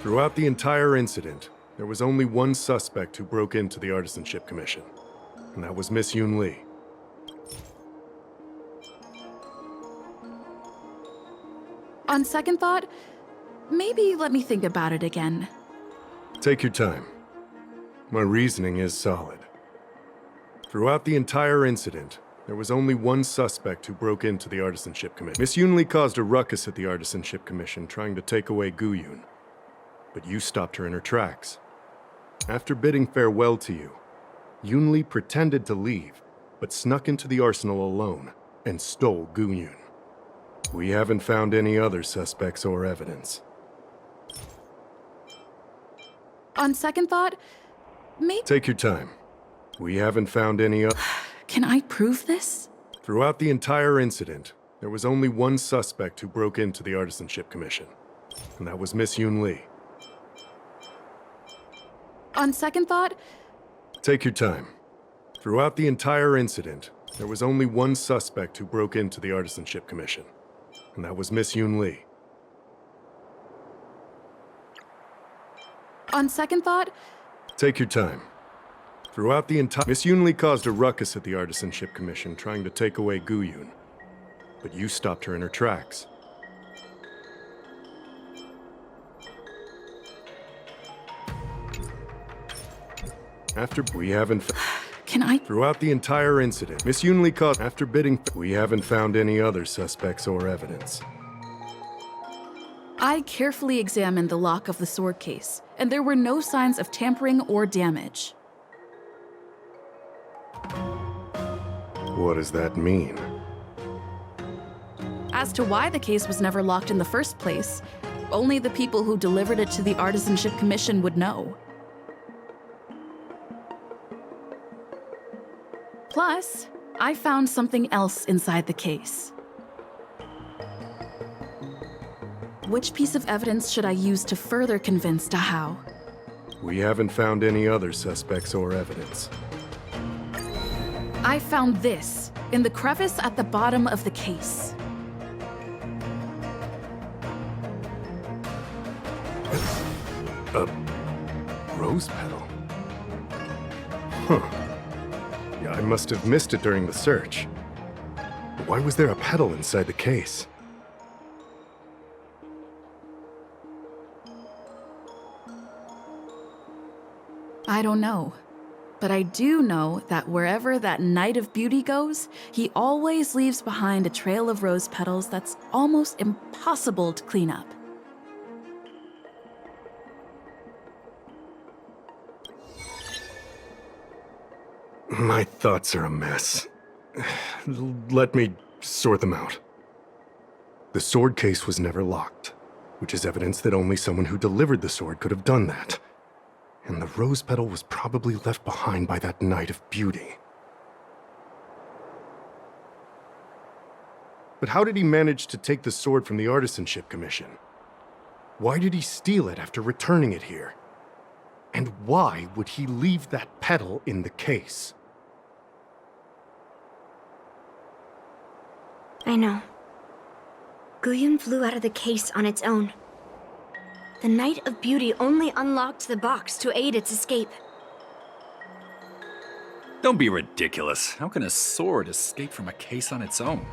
Throughout the entire incident, there was only one suspect who broke into the Artisanship Commission, and that was Miss Yunli. On second thought, maybe let me think about it again. Take your time. My reasoning is solid. Throughout the entire incident, there was only one suspect who broke into the Artisanship Commission. Miss Yunli caused a ruckus at the Artisanship Commission trying to take away Guyun, but you stopped her in her tracks. After bidding farewell to you, Yunli pretended to leave, but snuck into the arsenal alone and stole Guyun. We haven't found any other suspects or evidence. On second thought, maybe... Take your time. We haven't found any other... Can I prove this? Throughout the entire incident, there was only one suspect who broke into the Artisanship Commission, and that was Miss Yunli. On second thought... Take your time. Throughout the entire incident, there was only one suspect who broke into the Artisanship Commission, and that was Miss Yunli. On second thought... Take your time. Throughout the entire... Miss Yunli caused a ruckus at the Artisanship Commission trying to take away Guyun, but you stopped her in her tracks. After we haven't... Can I... Throughout the entire incident, Miss Yunli caused... After bidding... We haven't found any other suspects or evidence. I carefully examined the lock of the sword case, and there were no signs of tampering or damage. What does that mean? As to why the case was never locked in the first place, only the people who delivered it to the Artisanship Commission would know. Plus, I found something else inside the case. Which piece of evidence should I use to further convince Dahao? We haven't found any other suspects or evidence. I found this in the crevice at the bottom of the case. A rose petal? Huh. Yeah, I must have missed it during the search. Why was there a petal inside the case? I don't know. But I do know that wherever that Knight of Beauty goes, he always leaves behind a trail of rose petals that's almost impossible to clean up. My thoughts are a mess. Let me sort them out. The sword case was never locked, which is evidence that only someone who delivered the sword could have done that. And the rose petal was probably left behind by that Knight of Beauty. But how did he manage to take the sword from the Artisanship Commission? Why did he steal it after returning it here? And why would he leave that pedal in the case? I know. Guyun flew out of the case on its own. The Night of Beauty only unlocked the box to aid its escape. Don't be ridiculous. How can a sword escape from a case on its own?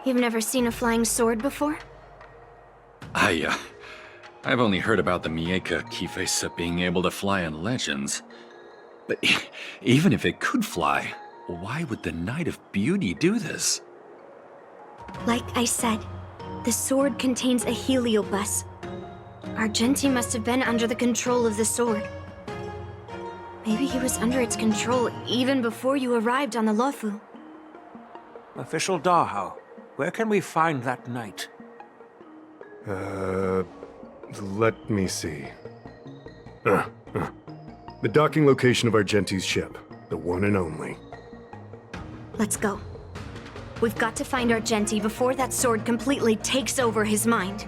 You've never seen a flying sword before? I've only heard about the Mieka Kifesa being able to fly in legends. But even if it could fly, why would the Night of Beauty do this? Like I said, the sword contains a heliobus. Argenti must have been under the control of the sword. Maybe he was under its control even before you arrived on the Lofu. Official Dahao, where can we find that knight? Let me see. The docking location of Argenti's ship. The one and only. Let's go. We've got to find Argenti before that sword completely takes over his mind.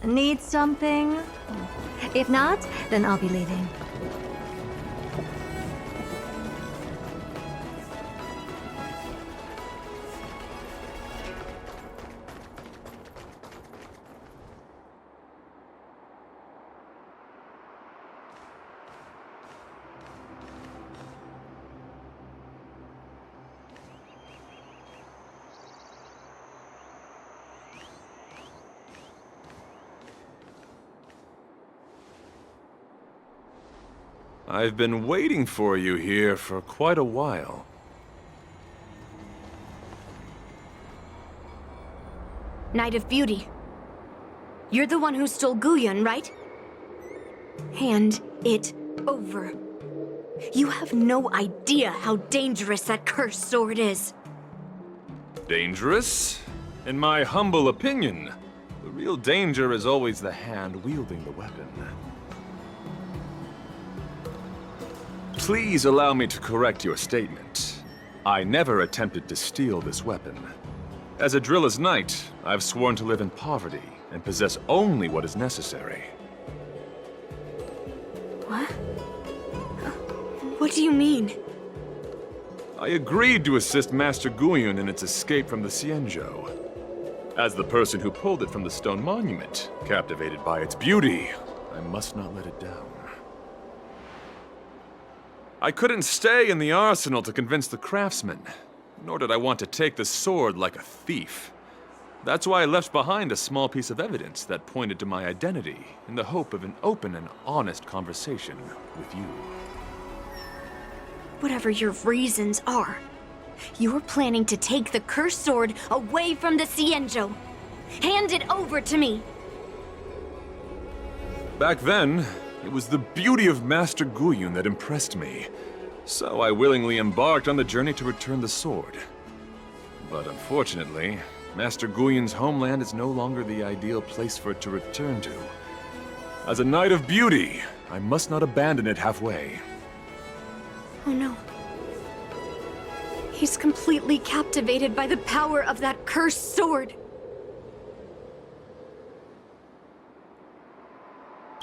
Need something? If not, then I'll be leaving. I've been waiting for you here for quite a while. Night of Beauty. You're the one who stole Guyun, right? Hand it over. You have no idea how dangerous that cursed sword is. Dangerous? In my humble opinion, the real danger is always the hand wielding the weapon. Please allow me to correct your statement. I never attempted to steal this weapon. As a Drilla's knight, I've sworn to live in poverty and possess only what is necessary. What? What do you mean? I agreed to assist Master Guyun in its escape from the Xianzhou. As the person who pulled it from the stone monument, captivated by its beauty, I must not let it down. I couldn't stay in the arsenal to convince the craftsman, nor did I want to take the sword like a thief. That's why I left behind a small piece of evidence that pointed to my identity in the hope of an open and honest conversation with you. Whatever your reasons are, you're planning to take the cursed sword away from the Xianzhou. Hand it over to me! Back then, it was the beauty of Master Guyun that impressed me, so I willingly embarked on the journey to return the sword. But unfortunately, Master Guyun's homeland is no longer the ideal place for it to return to. As a Knight of Beauty, I must not abandon it halfway. Oh no. He's completely captivated by the power of that cursed sword.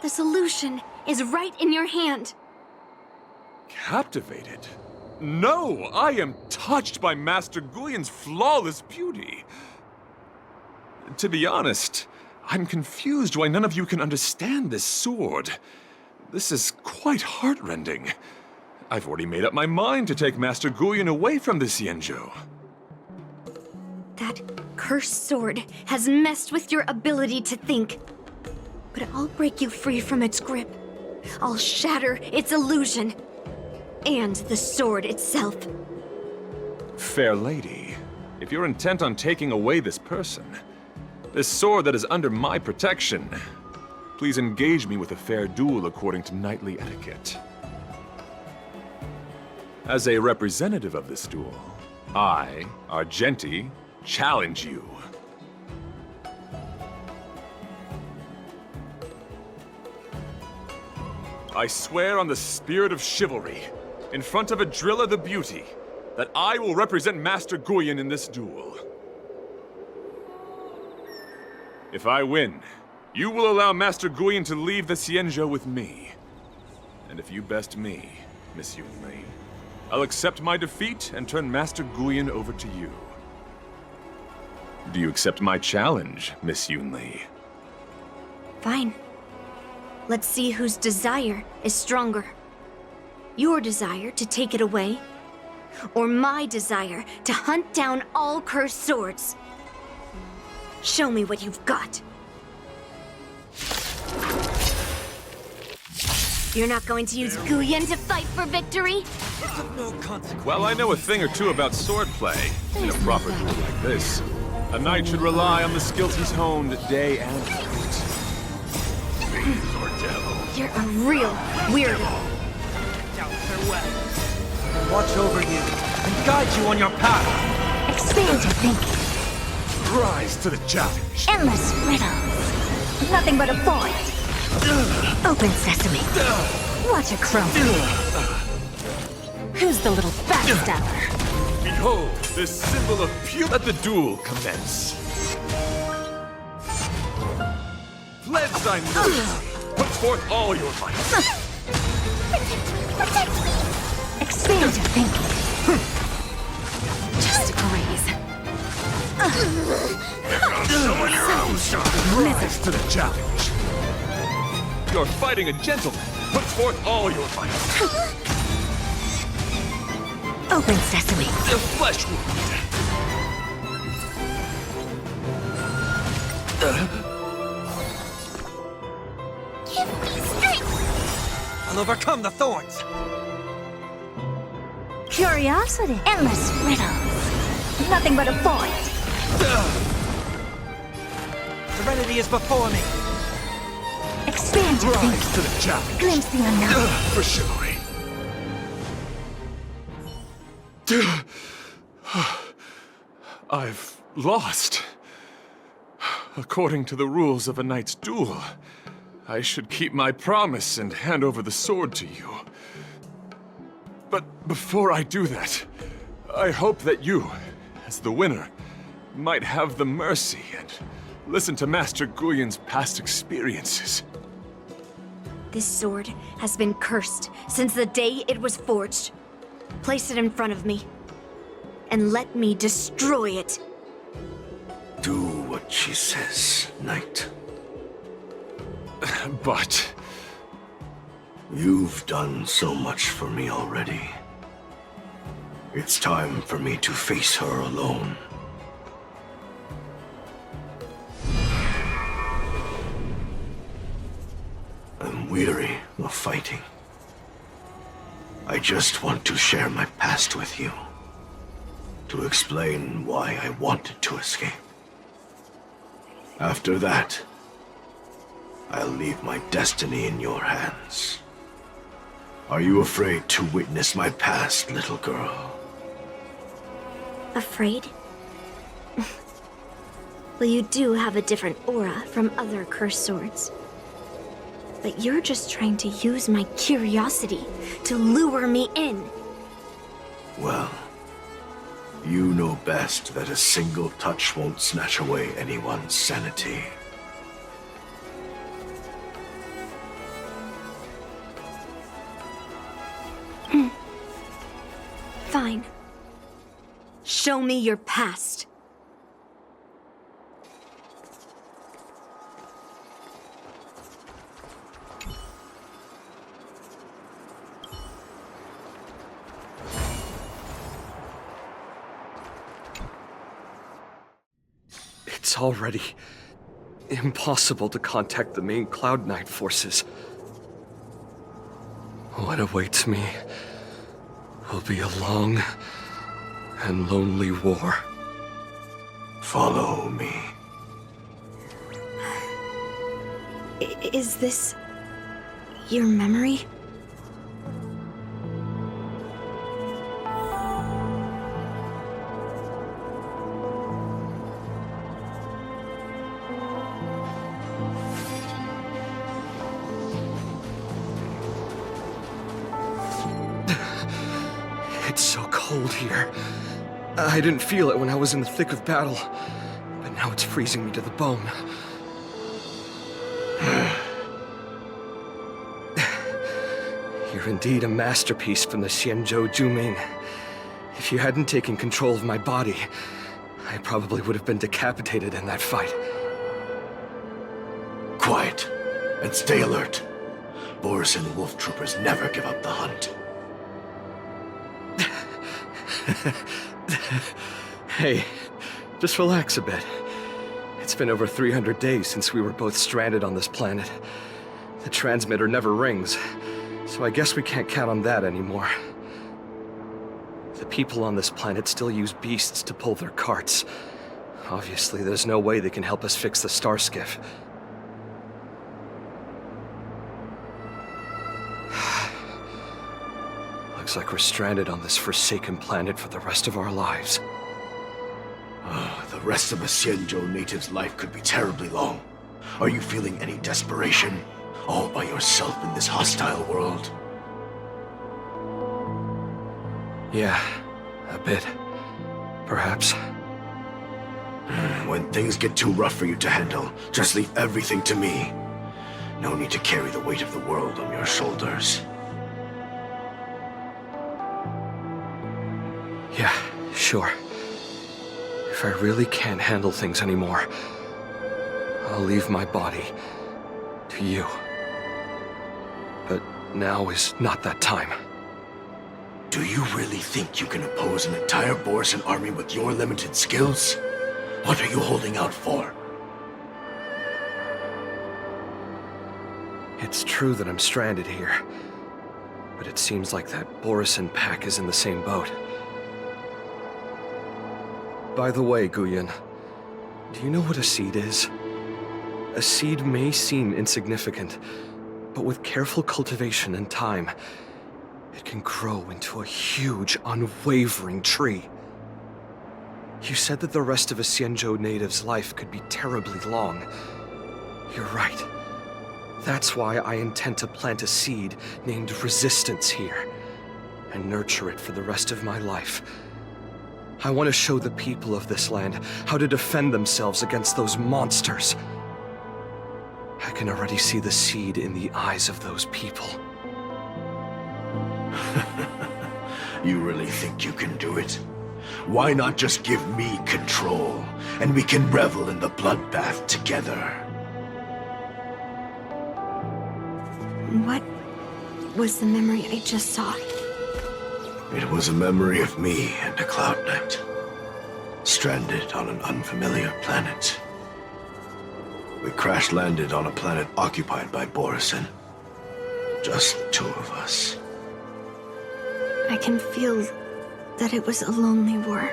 The solution is right in your hand. Captivated? No! I am touched by Master Guyun's flawless beauty. To be honest, I'm confused why none of you can understand this sword. This is quite heartrending. I've already made up my mind to take Master Guyun away from the Xianzhou. That cursed sword has messed with your ability to think. But I'll break you free from its grip. I'll shatter its illusion. And the sword itself. Fair lady, if you're intent on taking away this person, this sword that is under my protection, please engage me with a fair duel according to knightly etiquette. As a representative of this duel, I, Argenti, challenge you. I swear on the spirit of chivalry, in front of Adrilla the Beauty, that I will represent Master Guyon in this duel. If I win, you will allow Master Guyon to leave the Xianzhou with me. And if you best me, Miss Yunli, I'll accept my defeat and turn Master Guyon over to you. Do you accept my challenge, Miss Yunli? Fine. Let's see whose desire is stronger. Your desire to take it away, or my desire to hunt down all cursed swords. Show me what you've got. You're not going to use Guyon to fight for victory? Well, I know a thing or two about swordplay. In a proper duel like this, a knight should rely on the skills he's honed day and night. Fiend or devil? You're a real weirdo. Watch over you and guide you on your path. Expand your thinking. Rise to the challenge. Endless riddles. Nothing but a void. Open sesame. Watch it crumble. Who's the little backstabber? Behold, this symbol of pure... Let the duel commence. Pledge thy mercy. Put forth all your might. Protect me! Expand your thinking. Just a graze. Someone your own shot. Rise to the challenge. You're fighting a gentleman. Put forth all your might. Open sesame. The flesh wound. Give me strength. I'll overcome the thorns. Curiosity. Endless riddles. Nothing but a void. Serenity is before me. Expand your thinking. Rise to the challenge. Glimpse the unknown. For chivalry. I've lost. According to the rules of a knight's duel, I should keep my promise and hand over the sword to you. But before I do that, I hope that you, as the winner, might have the mercy and listen to Master Guyon's past experiences. This sword has been cursed since the day it was forged. Place it in front of me, and let me destroy it. Do what she says, knight. But... You've done so much for me already. It's time for me to face her alone. I'm weary of fighting. I just want to share my past with you. To explain why I wanted to escape. After that, I'll leave my destiny in your hands. Are you afraid to witness my past, little girl? Afraid? Well, you do have a different aura from other cursed swords. But you're just trying to use my curiosity to lure me in. Well, you know best that a single touch won't snatch away anyone's sanity. Fine. Show me your past. It's already impossible to contact the main Cloud Knight forces. What awaits me will be a long and lonely war. Follow me. Is this your memory? here. I didn't feel it when I was in the thick of battle, but now it's freezing me to the bone. You're indeed a masterpiece from the Xianzhou Juming. If you hadn't taken control of my body, I probably would have been decapitated in that fight. Quiet, and stay alert. Borisin wolf troopers never give up the hunt. Hey, just relax a bit. It's been over 300 days since we were both stranded on this planet. The transmitter never rings, so I guess we can't count on that anymore. The people on this planet still use beasts to pull their carts. Obviously, there's no way they can help us fix the star skiff. Looks like we're stranded on this forsaken planet for the rest of our lives. The rest of a Xianzhou native's life could be terribly long. Are you feeling any desperation? All by yourself in this hostile world? Yeah, a bit. Perhaps. When things get too rough for you to handle, just leave everything to me. No need to carry the weight of the world on your shoulders. Yeah, sure. If I really can't handle things anymore, I'll leave my body to you. But now is not that time. Do you really think you can oppose an entire Borisin army with your limited skills? What are you holding out for? It's true that I'm stranded here, but it seems like that Borisin pack is in the same boat. By the way, Guyan, do you know what a seed is? A seed may seem insignificant, but with careful cultivation and time, it can grow into a huge, unwavering tree. You said that the rest of a Xianzhou native's life could be terribly long. You're right. That's why I intend to plant a seed named Resistance here, and nurture it for the rest of my life. I want to show the people of this land how to defend themselves against those monsters. I can already see the seed in the eyes of those people. You really think you can do it? Why not just give me control, and we can revel in the bloodbath together? What was the memory I just saw? It was a memory of me and a Cloud Knight, stranded on an unfamiliar planet. We crash-landed on a planet occupied by Borisin. Just two of us. I can feel that it was a lonely war.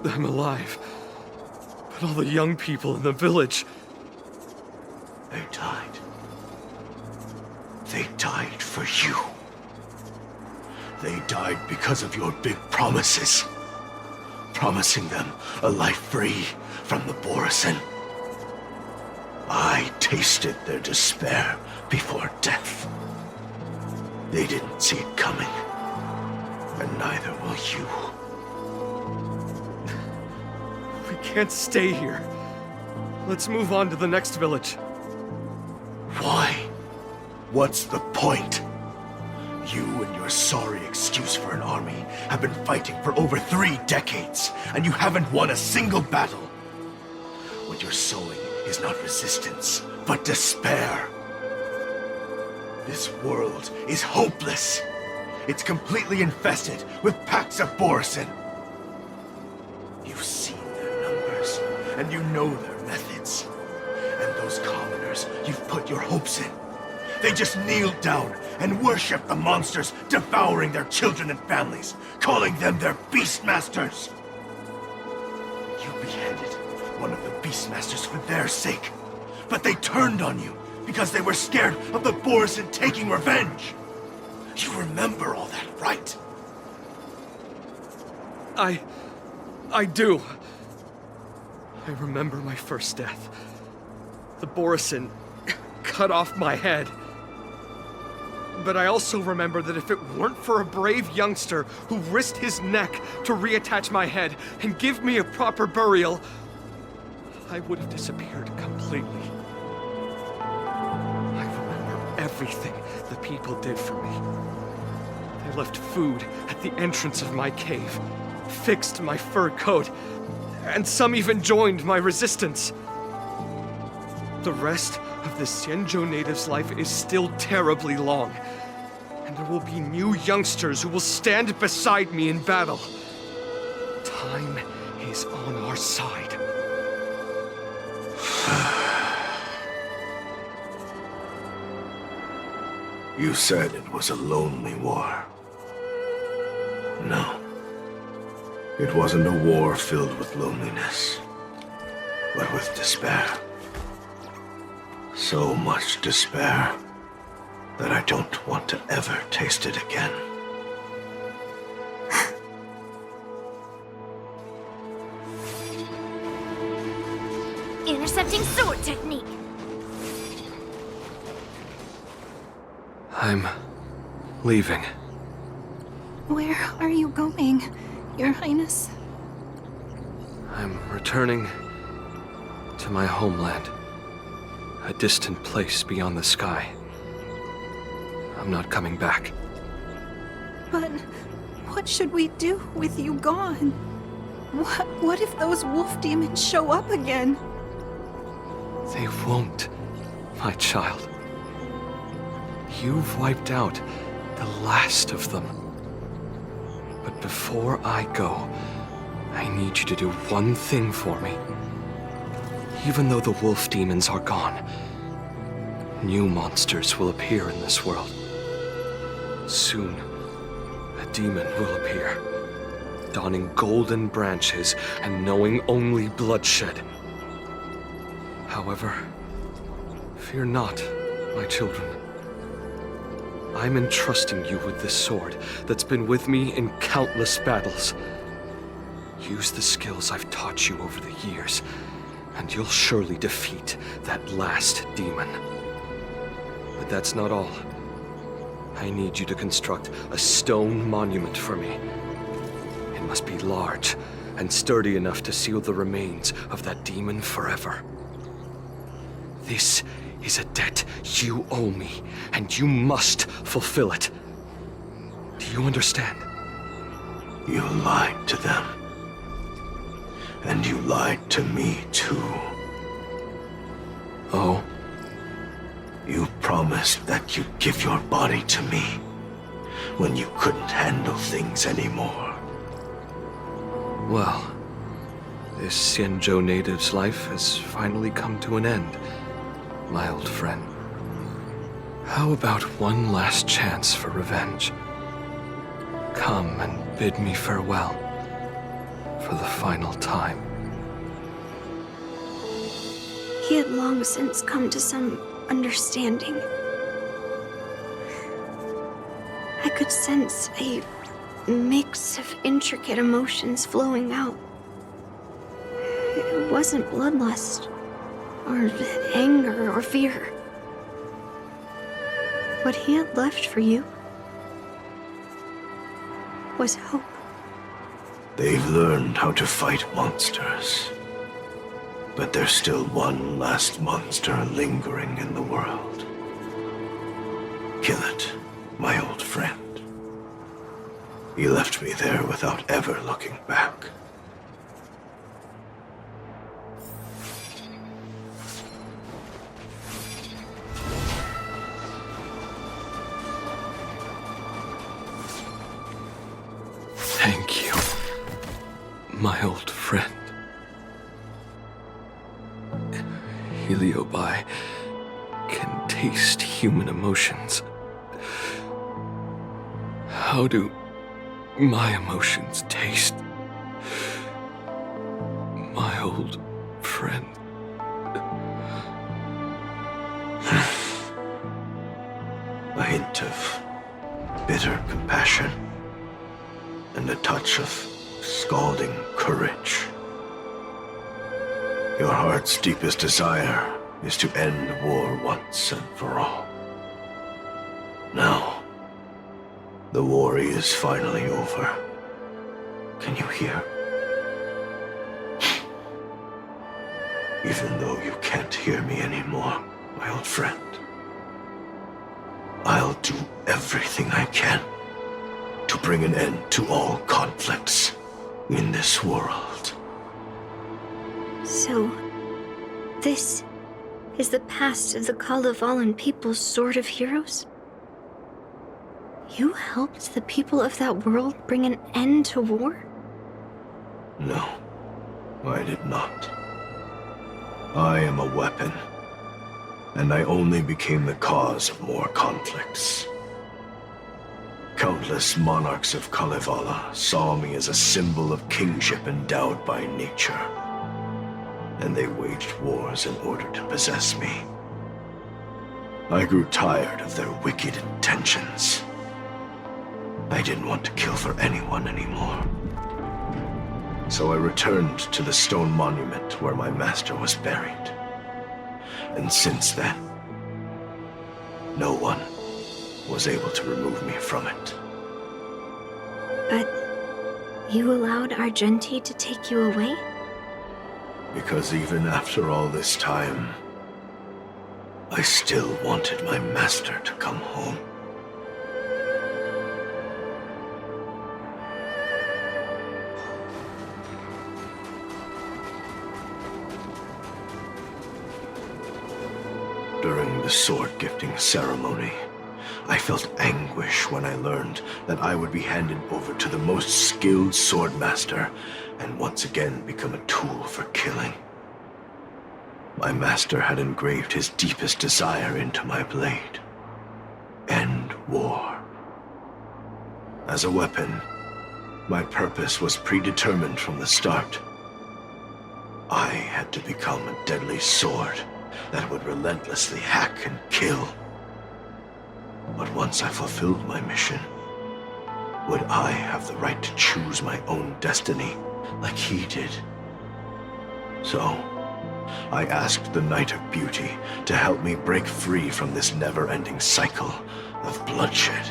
I'm alive. But all the young people in the village... They died. They died for you. They died because of your big promises. Promising them a life free from the Borisin. I tasted their despair before death. They didn't see it coming. And neither will you. We can't stay here. Let's move on to the next village. Why? What's the point? You and your sorry excuse for an army have been fighting for over 3 decades, and you haven't won a single battle. What you're sowing is not resistance, but despair. This world is hopeless. It's completely infested with packs of Borisin. You've seen their numbers, and you know their methods. And those commoners you've put your hopes in. They just kneel down and worship the monsters devouring their children and families, calling them their Beastmasters. You beheaded one of the Beastmasters for their sake, but they turned on you because they were scared of the Borisin taking revenge. You remember all that, right? I do. I remember my first death. The Borisin cut off my head. But I also remember that if it weren't for a brave youngster who risked his neck to reattach my head and give me a proper burial, I would have disappeared completely. I remember everything the people did for me. They left food at the entrance of my cave, fixed my fur coat, and some even joined my resistance. The rest of the Xianzhou native's life is still terribly long, and there will be new youngsters who will stand beside me in battle. Time is on our side. You said it was a lonely war. No. It wasn't a war filled with loneliness, but with despair. So much despair that I don't want to ever taste it again. Intercepting sword technique. I'm leaving. Where are you going, Your Highness? I'm returning to my homeland. A distant place beyond the sky. I'm not coming back. But what should we do with you gone? What if those wolf demons show up again? They won't, my child. You've wiped out the last of them. But before I go, I need you to do one thing for me. Even though the wolf demons are gone, new monsters will appear in this world. Soon, a demon will appear, donning golden branches and knowing only bloodshed. However, fear not, my children. I'm entrusting you with this sword that's been with me in countless battles. Use the skills I've taught you over the years, and you'll surely defeat that last demon. But that's not all. I need you to construct a stone monument for me. It must be large and sturdy enough to seal the remains of that demon forever. This is a debt you owe me, and you must fulfill it. Do you understand? You lied to them. And you lied to me, too. Oh? You promised that you'd give your body to me when you couldn't handle things anymore. Well, this Xianzhou native's life has finally come to an end, my old friend. How about one last chance for revenge? Come and bid me farewell for the final time. He had long since come to some understanding. I could sense a mix of intricate emotions flowing out. It wasn't bloodlust, or anger, or fear. What he had left for you was hope. They've learned how to fight monsters. But there's still one last monster lingering in the world. Kill it, my old friend. He left me there without ever looking back. Thank you, my old friend. Heliobi can taste human emotions. How do my emotions taste, my old friend? A hint of touch of scalding courage. Your heart's deepest desire is to end war once and for all. Now, the war is finally over. Can you hear? Even though you can't hear me anymore, my old friend, I'll do everything I can to bring an end to all conflicts in this world. So, this is the past of the Kalevalan people's Sword of Heroes? You helped the people of that world bring an end to war? No, I did not. I am a weapon, and I only became the cause of more conflicts. Countless monarchs of Kalevala saw me as a symbol of kingship endowed by nature, and they waged wars in order to possess me. I grew tired of their wicked intentions. I didn't want to kill for anyone anymore. So I returned to the stone monument where my master was buried. And since then, no one was able to remove me from it. But you allowed Argenti to take you away? Because even after all this time, I still wanted my master to come home. During the sword-gifting ceremony, I felt anguish when I learned that I would be handed over to the most skilled swordmaster and once again become a tool for killing. My master had engraved his deepest desire into my blade. End war. As a weapon, my purpose was predetermined from the start. I had to become a deadly sword that would relentlessly hack and kill. But once I fulfilled my mission, would I have the right to choose my own destiny like he did? So, I asked the Knight of Beauty to help me break free from this never-ending cycle of bloodshed.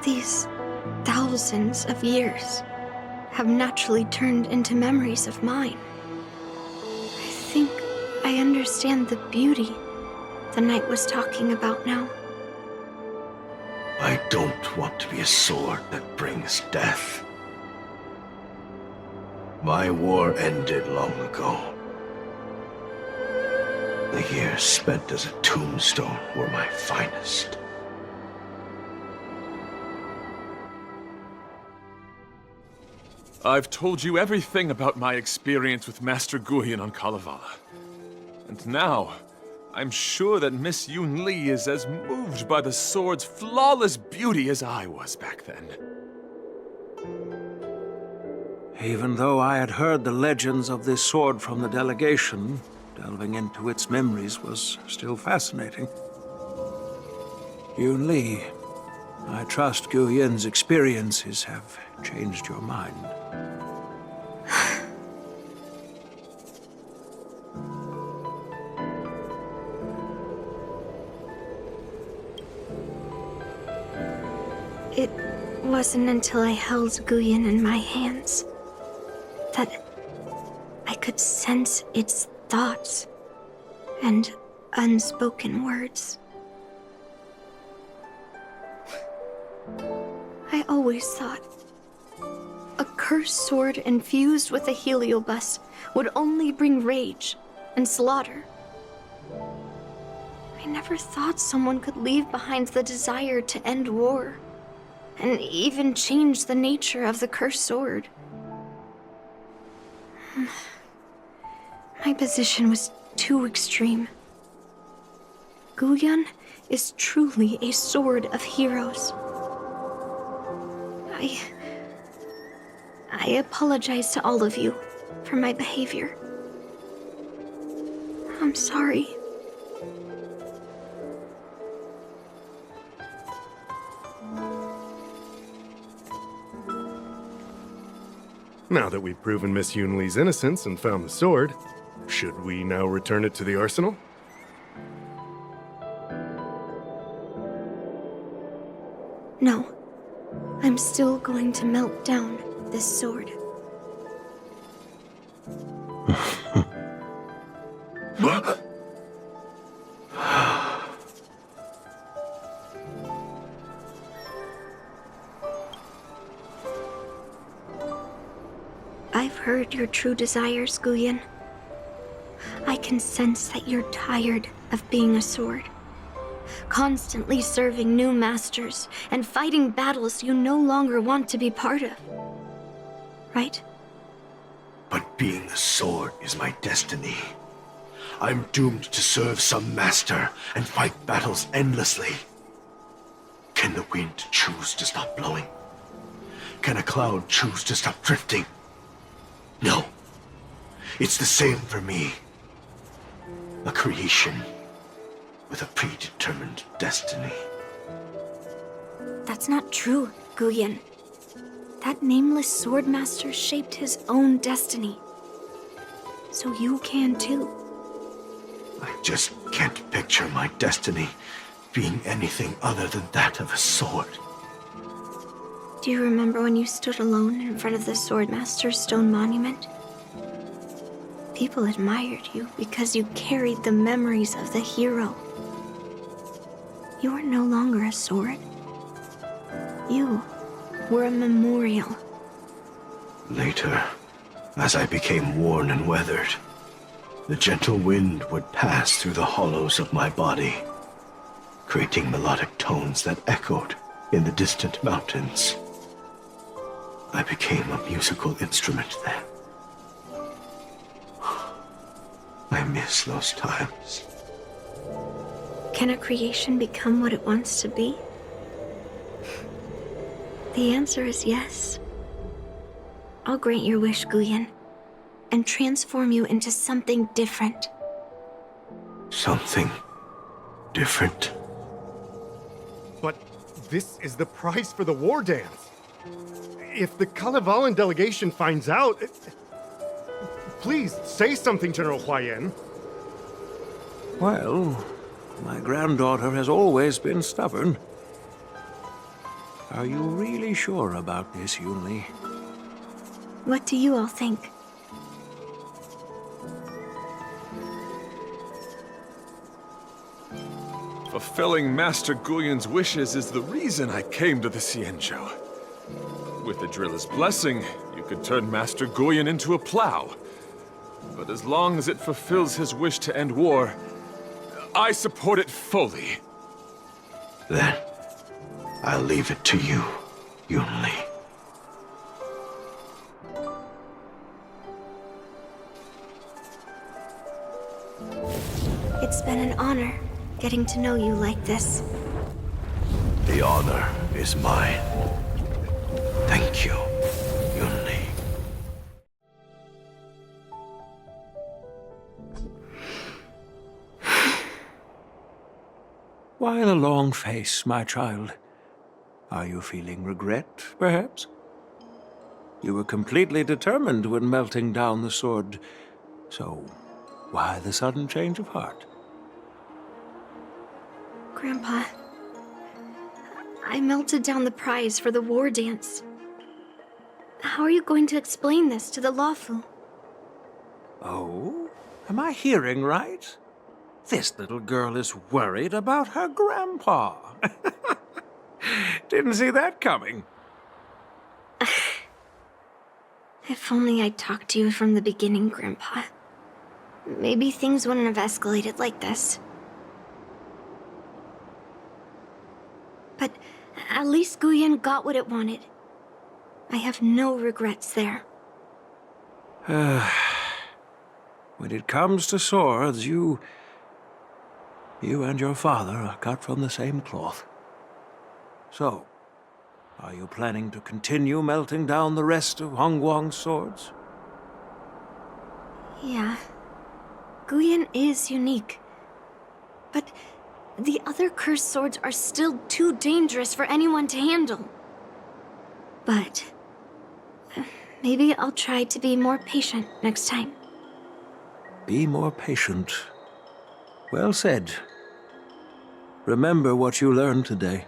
These thousands of years have naturally turned into memories of mine. I think I understand the beauty the knight was talking about now. I don't want to be a sword that brings death. My war ended long ago. The years spent as a tombstone were my finest. I've told you everything about my experience with Master Guyan on Kalevala. And now, I'm sure that Miss Yunli is as moved by the sword's flawless beauty as I was back then. Even though I had heard the legends of this sword from the delegation, delving into its memories was still fascinating. Yunli, I trust Guyan's experiences have changed your mind. It wasn't until I held Guyan in my hands that I could sense its thoughts and unspoken words. I always thought a cursed sword infused with a heliobus would only bring rage and slaughter. I never thought someone could leave behind the desire to end war, and even change the nature of the cursed sword. My position was too extreme. Guyan is truly a sword of heroes. I apologize to all of you for my behavior. I'm sorry. Now that we've proven Miss Yunli's innocence and found the sword, should we now return it to the arsenal? No. I'm still going to melt down this sword. I've heard your true desires, Guyen. I can sense that you're tired of being a sword. Constantly serving new masters and fighting battles you no longer want to be part of. Right? But being a sword is my destiny. I'm doomed to serve some master and fight battles endlessly. Can the wind choose to stop blowing? Can a cloud choose to stop drifting? No. It's the same for me. A creation with a predetermined destiny. That's not true, Guyen. That nameless swordmaster shaped his own destiny. So you can too. I just can't picture my destiny being anything other than that of a sword. Do you remember when you stood alone in front of the swordmaster's stone monument? People admired you because you carried the memories of the hero. You were no longer a sword. You were a memorial. Later, as I became worn and weathered, the gentle wind would pass through the hollows of my body, creating melodic tones that echoed in the distant mountains. I became a musical instrument then. I miss those times. Can a creation become what it wants to be? The answer is yes. I'll grant your wish, Guyen, and transform you into something different. Something different? But this is the price for the war dance. If the Kalevalan delegation finds out... Please, say something, General Huayan. Well, my granddaughter has always been stubborn. Are you really sure about this, Yunli? What do you all think? Fulfilling Master Guyen's wishes is the reason I came to the Xianzhou. With the driller's blessing, you could turn Master Guyen into a plow. But as long as it fulfills his wish to end war, I support it fully. Then, I'll leave it to you, Yunli. It's been an honor getting to know you like this. The honor is mine. Thank you, Yunli. Why the long face, my child? Are you feeling regret, perhaps? You were completely determined when melting down the sword, so why the sudden change of heart? Grandpa, I melted down the prize for the war dance. How are you going to explain this to the Lawfu? Oh? Am I hearing right? This little girl is worried about her grandpa. Didn't see that coming. If only I'd talked to you from the beginning, Grandpa. Maybe things wouldn't have escalated like this. But at least Guyen got what it wanted. I have no regrets there. When it comes to swords, you and your father are cut from the same cloth. So, are you planning to continue melting down the rest of Hongguang's swords? Yeah. Guyen is unique. But the other cursed swords are still too dangerous for anyone to handle. But Maybe I'll try to be more patient next time. Be more patient. Well said. Remember what you learned today,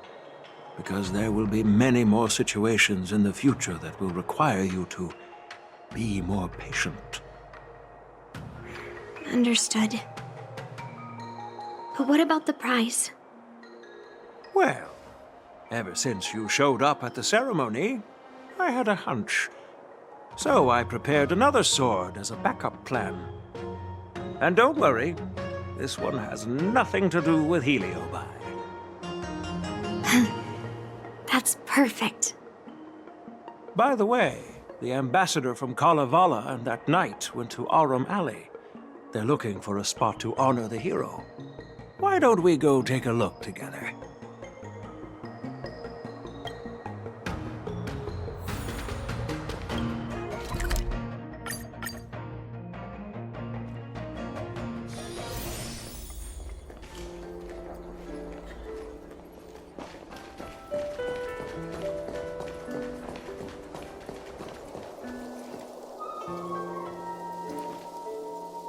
because there will be many more situations in the future that will require you to be more patient. Understood. But what about the prize? Well, ever since you showed up at the ceremony, I had a hunch. So I prepared another sword as a backup plan. And don't worry, this one has nothing to do with Heliobi. That's perfect. By the way, the ambassador from Kalevala and that knight went to Aurum Alley. They're looking for a spot to honor the hero. Why don't we go take a look together?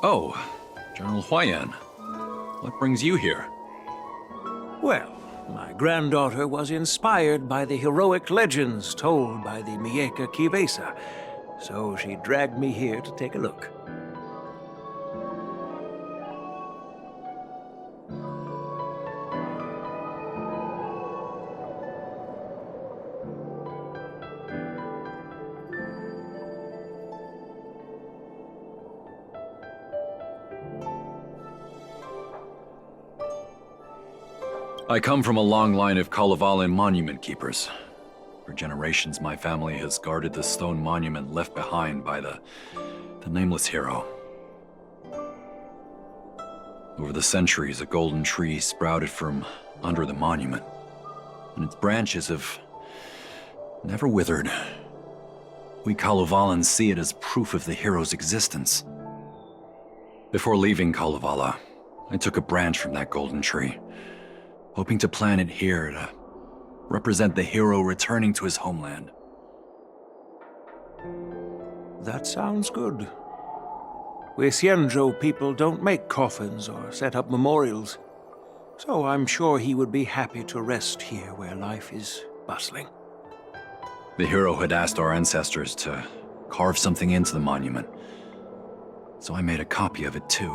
Oh, General Huayan. What brings you here? Well, my granddaughter was inspired by the heroic legends told by the Mieka Kivesa, so she dragged me here to take a look. I come from a long line of Kalavalan monument keepers. For generations, my family has guarded the stone monument left behind by the nameless hero. Over the centuries, a golden tree sprouted from under the monument, and its branches have never withered. We Kalevalans see it as proof of the hero's existence. Before leaving Kalevala, I took a branch from that golden tree, hoping to plant it here to represent the hero returning to his homeland. That sounds good. We Xianzhou people don't make coffins or set up memorials, so I'm sure he would be happy to rest here where life is bustling. The hero had asked our ancestors to carve something into the monument, so I made a copy of it too.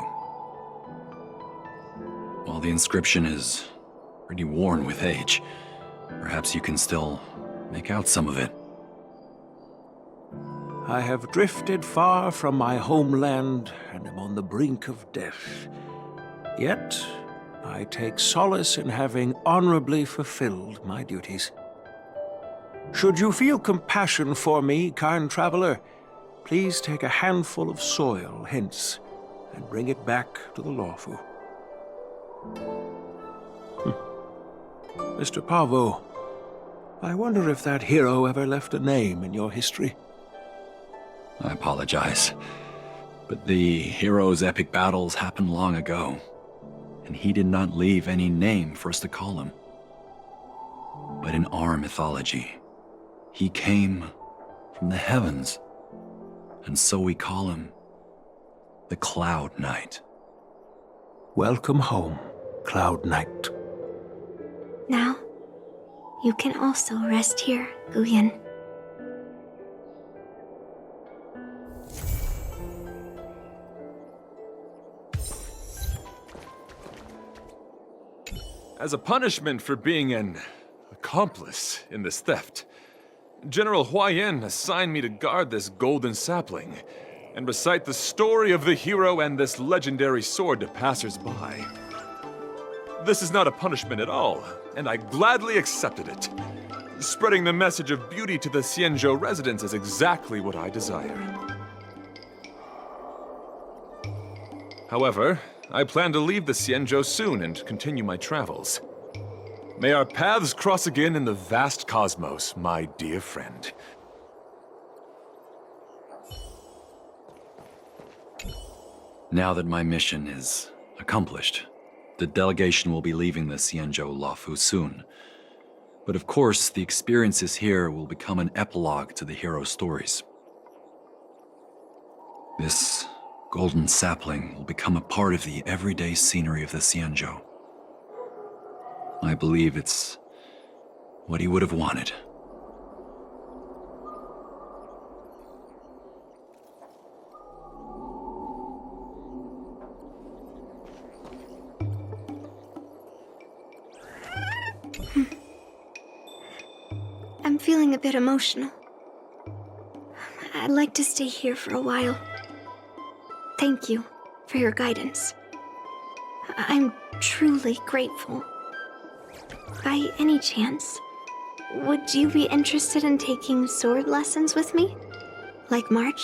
While the inscription is pretty worn with age, perhaps you can still make out some of it. I have drifted far from my homeland and am on the brink of death. Yet, I take solace in having honorably fulfilled my duties. Should you feel compassion for me, kind traveler, please take a handful of soil hence and bring it back to the Lawfu. Mr. Pavo, I wonder if that hero ever left a name in your history. I apologize, but the hero's epic battles happened long ago, and he did not leave any name for us to call him. But in our mythology, he came from the heavens, and so we call him the Cloud Knight. Welcome home, Cloud Knight. Now, you can also rest here, Guyan. As a punishment for being an accomplice in this theft, General Huayan assigned me to guard this golden sapling and recite the story of the hero and this legendary sword to passers-by. This is not a punishment at all, and I gladly accepted it. Spreading the message of beauty to the Xianzhou residents is exactly what I desire. However, I plan to leave the Xianzhou soon and continue my travels. May our paths cross again in the vast cosmos, my dear friend. Now that my mission is accomplished, the delegation will be leaving the Xianzhou Lawfu soon. But of course, the experiences here will become an epilogue to the hero's stories. This golden sapling will become a part of the everyday scenery of the Xianzhou. I believe it's what he would have wanted. I'm feeling a bit emotional. I'd like to stay here for a while. Thank you for your guidance. I'm truly grateful. By any chance, would you be interested in taking sword lessons with me? Like March?